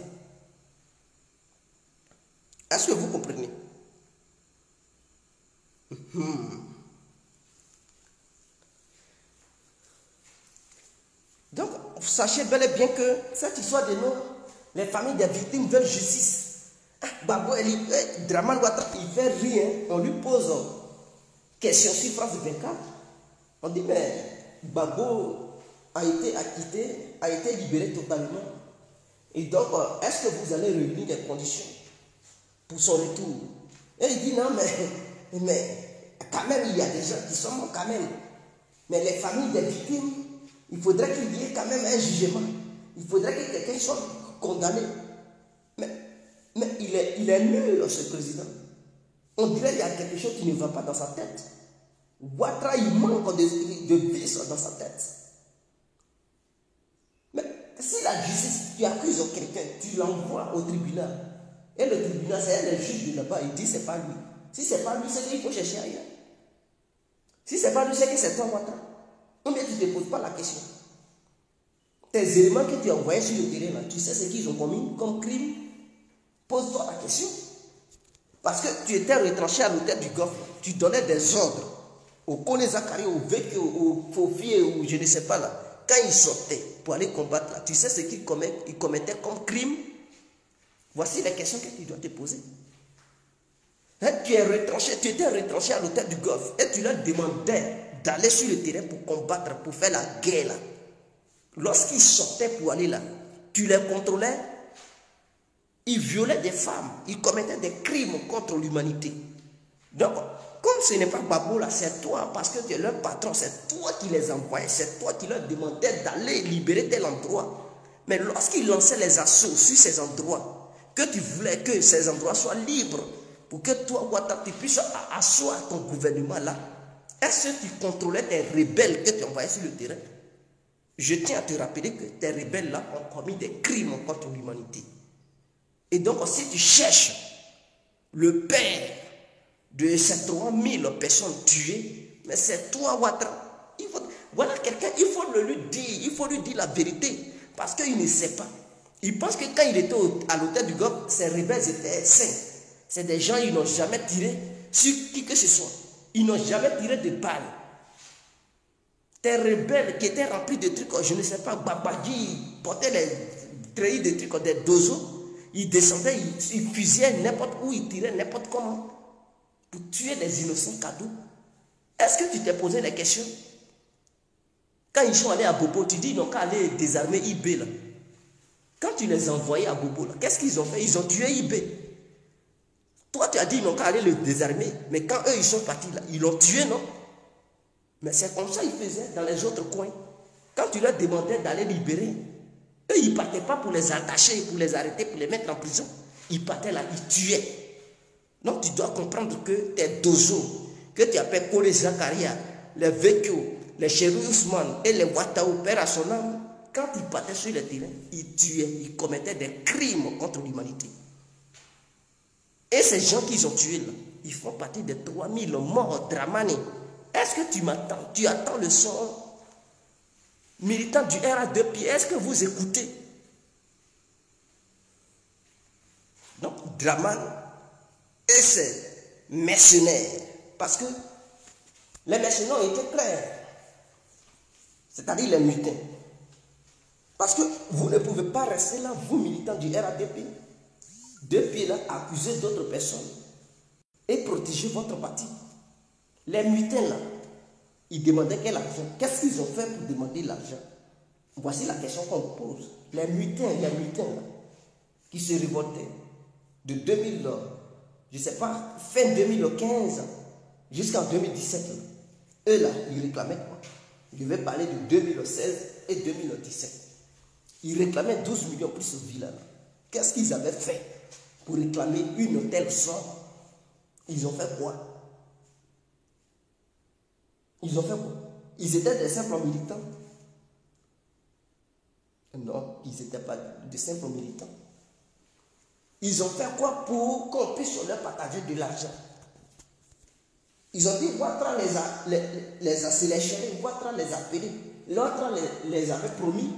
Est-ce que vous comprenez? Donc, sachez bel et bien que cette histoire de nous, les familles des victimes veulent justice. Gbagbo, Dramane Ouattara, il fait rien. On lui pose question sur France 24. On dit, mais Gbagbo a été acquitté, a été libéré totalement. Et donc, est-ce que vous allez réunir des conditions pour son retour? Et il dit, non, mais quand même, il y a des gens qui sont morts quand même. Mais les familles des victimes, il faudrait qu'il y ait quand même un jugement. Il faudrait que quelqu'un soit condamné. Mais il est nul, ce président. On dirait qu'il y a quelque chose qui ne va pas dans sa tête. Ouattara, il manque de vis dans sa tête. Mais si la justice, tu accuses quelqu'un, tu l'envoies au tribunal. Et le tribunal, c'est le juge de là-bas, il dit c'est pas lui. Si c'est pas lui, c'est qu'il faut chercher ailleurs. Si c'est pas lui, c'est que c'est toi, Ouattara. Ou bien tu ne te poses pas la question. Tes éléments que tu as envoyés sur le terrain, là, tu sais ce qu'ils ont commis comme crime. Pose-toi la question. Parce que tu étais retranché à l'hôtel du Golfe. Tu donnais des ordres au Kone Zakari, au Vécu, au Fofi, ou je ne sais pas là. Quand ils sortaient pour aller combattre là, tu sais ce qu'ils commettaient comme crime. Voici les questions que tu dois te poser. Hein, tu étais retranché à l'hôtel du Golfe et tu leur demandais d'aller sur le terrain pour combattre, pour faire la guerre là. Lorsqu'ils sortaient pour aller là, tu les contrôlais. Ils violaient des femmes. Ils commettaient des crimes contre l'humanité. Donc, comme ce n'est pas Gbagbo là, c'est toi, parce que tu es leur patron, c'est toi qui les envoyais, c'est toi qui leur demandais d'aller libérer tel endroit. Mais lorsqu'ils lançaient les assauts sur ces endroits, que tu voulais que ces endroits soient libres, pour que toi, Ouattara, tu puisses asseoir ton gouvernement là, est-ce que tu contrôlais tes rebelles que tu envoyais sur le terrain? Je tiens à te rappeler que tes rebelles là ont commis des crimes contre l'humanité. Et donc, si tu cherches le père de ces 3000 personnes tuées, mais c'est toi, Ouattara. Voilà quelqu'un, il faut le lui dire, il faut lui dire la vérité, parce qu'il ne sait pas. Il pense que quand il était à l'hôtel du Golfe, ses rebelles étaient sains. C'est des gens, ils n'ont jamais tiré sur qui que ce soit. Ils n'ont jamais tiré de balles. Tes rebelles qui étaient remplis de trucs, je ne sais pas, Babadji, portaient les treillis de trucs, des dozos. Ils descendaient, ils fusillaient n'importe où, ils tiraient n'importe comment. Pour tuer des innocents cadeaux. Est-ce que tu t'es posé des questions? Quand ils sont allés à Bobo, tu dis ils n'ont qu'à aller désarmer IB là. Quand tu les envoyais à Bobo là, qu'est-ce qu'ils ont fait? Ils ont tué IB. Toi tu as dit ils n'ont qu'à aller le désarmer. Mais quand eux ils sont partis là, ils l'ont tué, non? Mais c'est comme ça qu'ils faisaient dans les autres coins. Quand tu leur demandais d'aller libérer, eux ils ne partaient pas pour les attacher, pour les arrêter, pour les mettre en prison. Ils partaient là, ils tuaient. Donc tu dois comprendre que tes dozos, que tu appelles Kole Zakaria, les Vekio, les Chéri Ousmane et les Ouattao, père à son âme, quand ils partaient sur les terrains, ils tuaient, ils commettaient des crimes contre l'humanité. Et ces gens qu'ils ont tués là, ils font partie des 3000 morts Dramane. Est-ce que tu m'attends? Tu attends le son militant du RA2P? Est-ce que vous écoutez? Donc Dramane et ses mercenaires, parce que les mercenaires étaient clairs, c'est-à-dire les mutins. Parce que vous ne pouvez pas rester là, vous militants du RADP, depuis là, accuser d'autres personnes et protéger votre parti. Les mutins là, ils demandaient quel argent? Qu'est-ce qu'ils ont fait pour demander l'argent? Voici la question qu'on vous pose. Les mutins là, qui se révoltaient de 2000, je ne sais pas, fin 2015 jusqu'en 2017, là, eux là, ils réclamaient quoi? Je vais parler de 2016 et 2017. Ils réclamaient 12 millions plus au village. Qu'est-ce qu'ils avaient fait pour réclamer une telle somme? Ils ont fait quoi? Ils ont fait quoi? Ils étaient des simples militants? Non, ils n'étaient pas de simples militants. Ils ont fait quoi pour qu'on puisse leur partager de l'argent? Ils ont dit, Ouattara les a sélectionnés, Ouattara les a appelés. L'autre les avait promis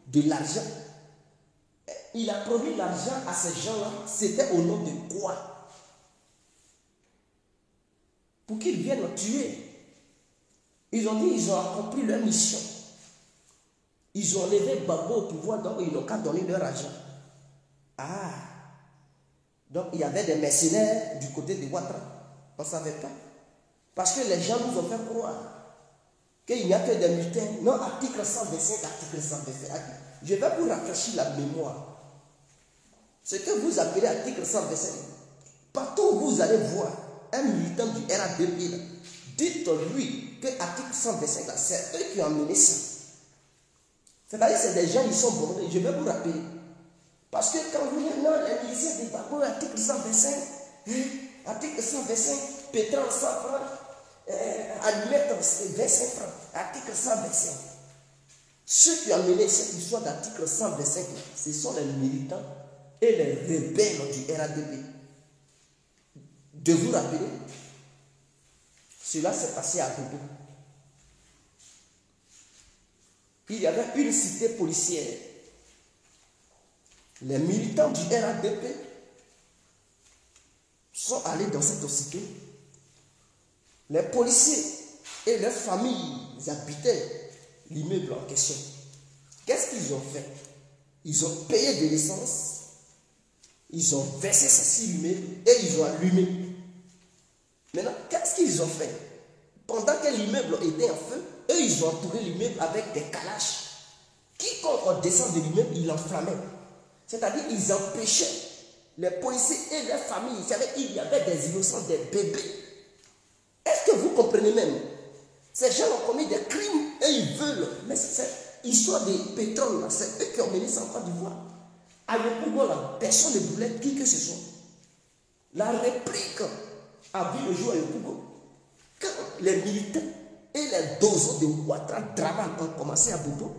de l'argent. Il a promis l'argent à ces gens-là. C'était au nom de quoi? Pour qu'ils viennent tuer. Ils ont dit, ils ont accompli leur mission. Ils ont levé Gbagbo au pouvoir, donc ils n'ont qu'à donner leur argent. Ah! Donc il y avait des mercenaires du côté de Ouattara. On ne savait pas. Parce que les gens nous ont fait croire qu'il n'y a que des mutins. Non, article 125, article 125. Je vais vous rafraîchir la mémoire. Ce que vous appelez article 125, partout où vous allez voir un militant du RADP, dites-lui que article 125, c'est eux qui ont amené ça. C'est-à-dire que c'est des gens qui sont bondés. Je vais vous rappeler. Parce que quand vous dites, non, les miliciens de Gbagbo, article 125, article 125, pétrole 100 francs, allumette 25 francs, article 125. Ceux qui ont mené cette histoire d'article 125, ce sont les militants et les rebelles du RADP. De vous rappeler, cela s'est passé à Bobo. Il y avait une cité policière. Les militants du RADP sont allés dans cette cité. Les policiers et leurs familles habitaient l'immeuble en question. Qu'est-ce qu'ils ont fait? Ils ont payé de l'essence, ils ont versé ça sur l'immeuble et ils ont allumé. Maintenant, qu'est-ce qu'ils ont fait? Pendant que l'immeuble était en feu, eux, ils ont entouré l'immeuble avec des calaches. Quiconque descend de l'immeuble, ils l'enflammaient. C'est-à-dire, ils empêchaient les policiers et leurs familles, il y avait des innocents, des bébés. Est-ce que vous comprenez même? Ces gens ont commis des crimes et ils veulent. Mais c'est histoire de pétrole, c'est eux qui ont mené ça en Côte d'Ivoire. À Yopougon, personne ne voulait qui que ce soit. La réplique a vu le jour à Yopougon. Quand les militaires et les dozos de Ouattara Draman ont commencé à Bobo,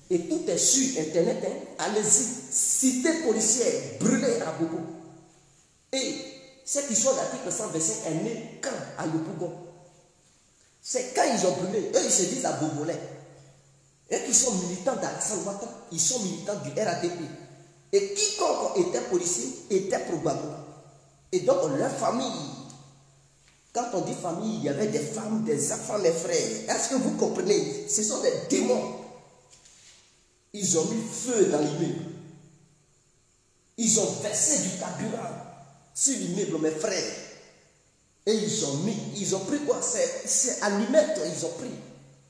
et tout est sur Internet, hein, allez-y, cité policière brûlée à Bobo. Et cette histoire d'article 125 est née quand à Yopougon? C'est quand ils ont brûlé, eux ils se disent à Bobolais. Et qui sont militants d'Alassane Ouattara, ils sont militants du RADP. Et quiconque était policier était probable. Et donc leur famille, quand on dit famille, il y avait des femmes, des enfants, des frères. Est-ce que vous comprenez? Ce sont des démons. Ils ont mis feu dans l'immeuble. Ils ont versé du carburant sur l'immeuble, mes frères. Et ils ont pris quoi? C'est allumette, ils ont pris.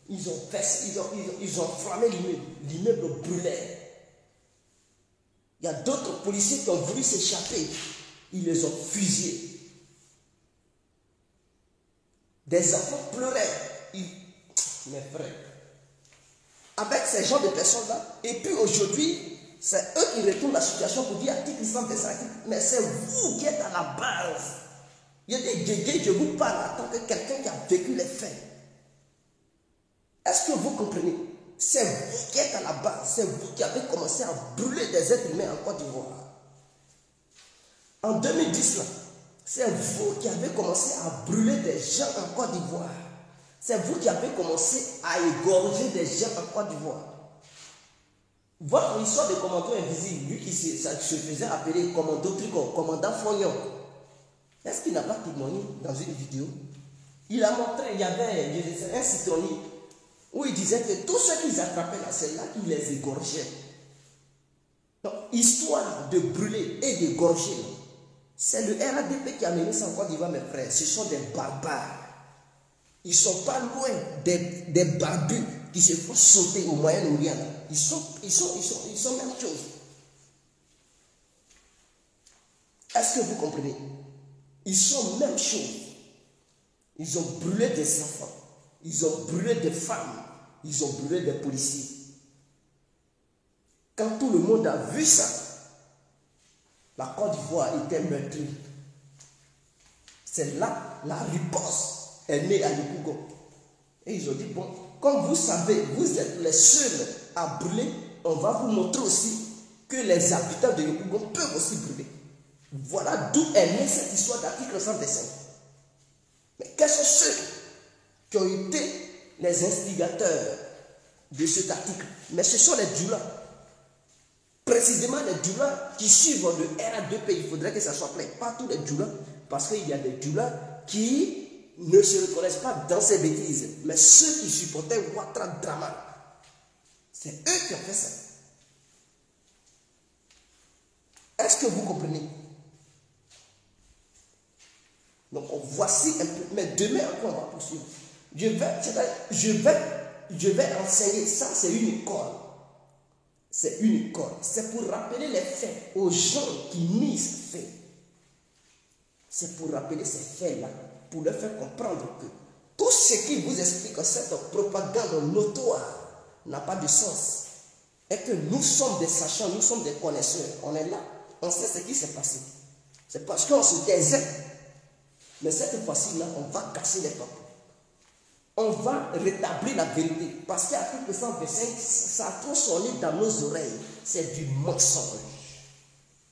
Ils ont versé, ils ont enflammé l'immeuble. L'immeuble brûlait. Il y a d'autres policiers qui ont voulu s'échapper. Ils les ont fusillés. Des enfants pleuraient. Mes frères. Avec ces genres de personnes-là. Et puis aujourd'hui, c'est eux qui retournent la situation pour dire article 125. Mais c'est vous qui êtes à la base. Il y a des guégués, je vous parle en tant que quelqu'un qui a vécu les faits. Est-ce que vous comprenez? C'est vous qui êtes à la base. C'est vous qui avez commencé à brûler des êtres humains en Côte d'Ivoire. En 2010, c'est vous qui avez commencé à brûler des gens en Côte d'Ivoire. C'est vous qui avez commencé à égorger des gens en Côte d'Ivoire. Votre histoire de commando invisible, lui qui se faisait appeler commando Tricot, commandant Fognon, est-ce qu'il n'a pas témoigné dans une vidéo? Il a montré, il y avait un citronnier où il disait que tous ceux qu'ils attrapaient là, c'est là qu'ils les égorgeaient. Donc, histoire de brûler et d'égorger, c'est le RADP qui a mené ça en Côte d'Ivoire, mes frères. Ce sont des barbares. Ils ne sont pas loin des barbus qui se font sauter au Moyen-Orient. Ils sont même chose. Est-ce que vous comprenez? Ils sont même chose. Ils ont brûlé des enfants. Ils ont brûlé des femmes. Ils ont brûlé des policiers. Quand tout le monde a vu ça, la Côte d'Ivoire était meurtrie. C'est là la riposte est née à Yopougon. Et ils ont dit, bon, comme vous savez, vous êtes les seuls à brûler, on va vous montrer aussi que les habitants de Yopougon peuvent aussi brûler. Voilà d'où est née cette histoire d'article 125. Mais quels sont ceux qui ont été les instigateurs de cet article? Mais ce sont les Djoulas. Précisément les Djoulas qui suivent le RADP. Il faudrait que ça soit clair. Pas tous les Djoulas, parce qu'il y a des Djoulas qui ne se reconnaissent pas dans ces bêtises. Mais ceux qui supportaient Ouattara Draman, c'est eux qui ont fait ça. Est-ce que vous comprenez? Donc voici un peu. Mais demain encore on va poursuivre. Je vais enseigner. Ça c'est une école. C'est une école. C'est pour rappeler les faits aux gens qui nient ces faits. C'est pour rappeler ces faits-là. Pour leur faire comprendre que tout ce qui vous explique cette propagande notoire n'a pas de sens. Et que nous sommes des sachants, nous sommes des connaisseurs. On est là, on sait ce qui s'est passé. C'est parce qu'on se taisait. Mais cette fois-ci, là, on va casser les peuples. On va rétablir la vérité. Parce qu'article 125, ça a trop sonné dans nos oreilles. C'est du mensonge.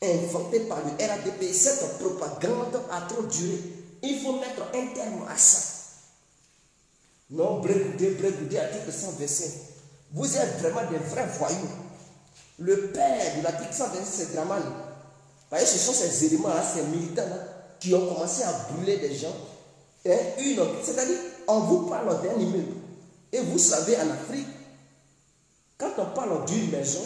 Inventé par le RADP. Cette propagande a trop duré. Il faut mettre un terme à ça. Non, Brégoudé, article 125. Vous êtes vraiment des vrais voyous. Le père de l'article 125, c'est Draman. Voyez, ce sont ces éléments-là, ces militants-là, qui ont commencé à brûler des gens. C'est-à-dire, on vous parle d'un immeuble. Et vous savez, en Afrique, quand on parle d'une maison,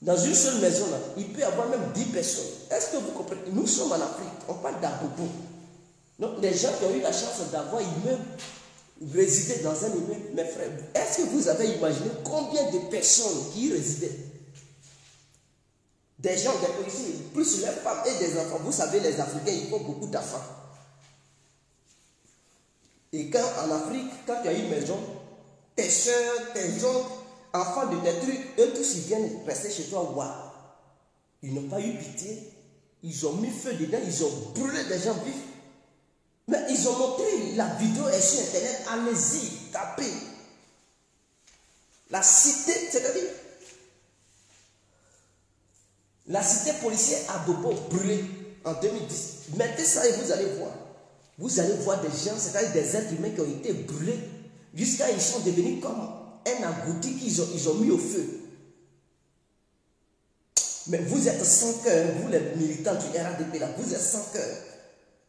dans une seule maison, là, il peut y avoir même 10 personnes. Est-ce que vous comprenez? Nous sommes en Afrique, on parle d'Abobo. Donc, les gens qui ont eu la chance d'avoir immeuble, résider dans un immeuble, mes frères, est-ce que vous avez imaginé combien de personnes qui y résidaient? Des gens, des policiers, plus les femmes et des enfants. Vous savez, les Africains, ils font beaucoup d'enfants. Et quand en Afrique, quand tu as une maison, tes soeurs, tes oncles, enfants de tes trucs, eux tous ils viennent rester chez toi. Waouh! Ils n'ont pas eu pitié. Ils ont mis feu dedans, ils ont brûlé des gens vifs. Mais ils ont montré, la vidéo est sur internet, allez-y, tapez. La cité, c'est-à-dire, la cité policière à Bobo brûlée en 2010. Mettez ça et vous allez voir. Vous allez voir des gens, c'est-à-dire des êtres humains qui ont été brûlés jusqu'à ils sont devenus comme un agouti qu'ils ont mis au feu. Mais vous êtes sans cœur, vous les militants du RADP là, vous êtes sans cœur.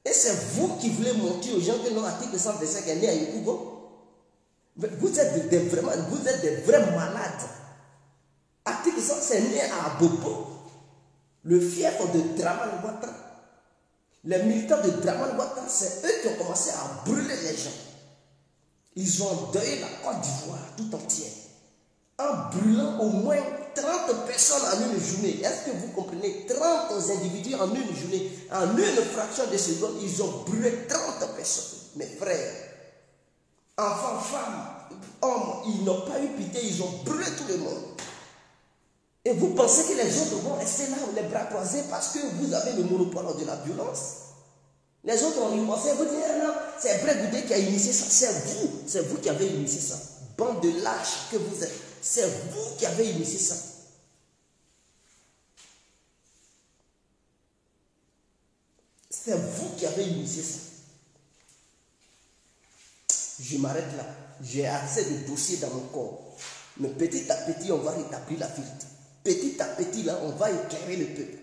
Et c'est vous qui voulez montrer aux gens que non, article 125 est né à Yopougon. Vous êtes des vrais malades. Article 125 est né à Bobo, le fief de Dramane Ouattara. Les militants de Dramane Ouattara, c'est eux qui ont commencé à brûler les gens. Ils ont endeuillé la Côte d'Ivoire tout entière en brûlant au moins 30 personnes en une journée. Est-ce que vous comprenez? 30 individus en une journée. En une fraction de seconde, ils ont brûlé 30 personnes. Mes frères, enfants, femmes, hommes, ils n'ont pas eu pitié, ils ont brûlé tout le monde. Et vous pensez que les autres vont rester là, les bras croisés, parce que vous avez le monopole de la violence? Les autres ont pensé, vous dites, non, c'est Bré Goudé qui a initié ça. C'est vous qui avez initié ça. Bande de lâches que vous êtes. C'est vous qui avez initié ça. C'est vous qui avez initié ça. Je m'arrête là. J'ai assez de dossiers dans mon corps. Mais petit à petit, on va rétablir la vérité. Petit à petit, là, on va éclairer le peuple.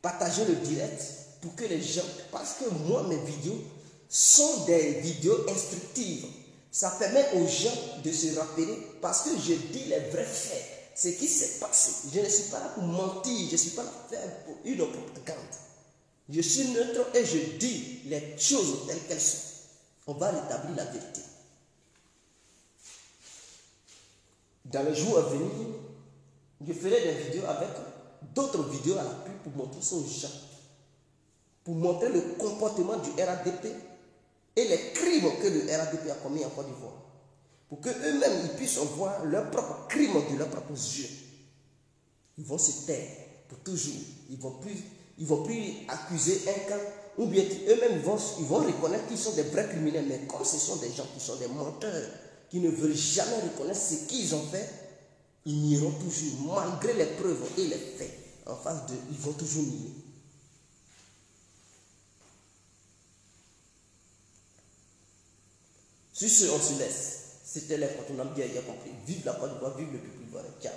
Partagez le direct pour que les gens... Parce que moi, mes vidéos sont des vidéos instructives. Ça permet aux gens de se rappeler parce que je dis les vrais faits. Ce qui s'est passé. Je ne suis pas là pour mentir. Je ne suis pas là pour faire une propagande. Je suis neutre et je dis les choses telles qu'elles sont. On va rétablir la vérité. Dans les jours à venir, je ferai des vidéos avec d'autres vidéos à la pub pour montrer ça aux gens. Pour montrer le comportement du RADP et les crimes que le RADP a commis en Côte d'Ivoire. Pour qu'eux-mêmes ils puissent voir leurs propres crimes de leurs propres yeux. Ils vont se taire pour toujours. Ils ne vont plus accuser un camp. Ou bien eux-mêmes ils vont reconnaître qu'ils sont des vrais criminels. Mais comme ce sont des gens qui sont des menteurs, qui ne veulent jamais reconnaître ce qu'ils ont fait, ils nieront toujours, malgré les preuves et les faits. En face d'eux, ils vont toujours nier. Sur ce, on se laisse. C'était l'incontournable, bien compris. Vive la Côte d'Ivoire, vive le peuple ivoirien. Ciao.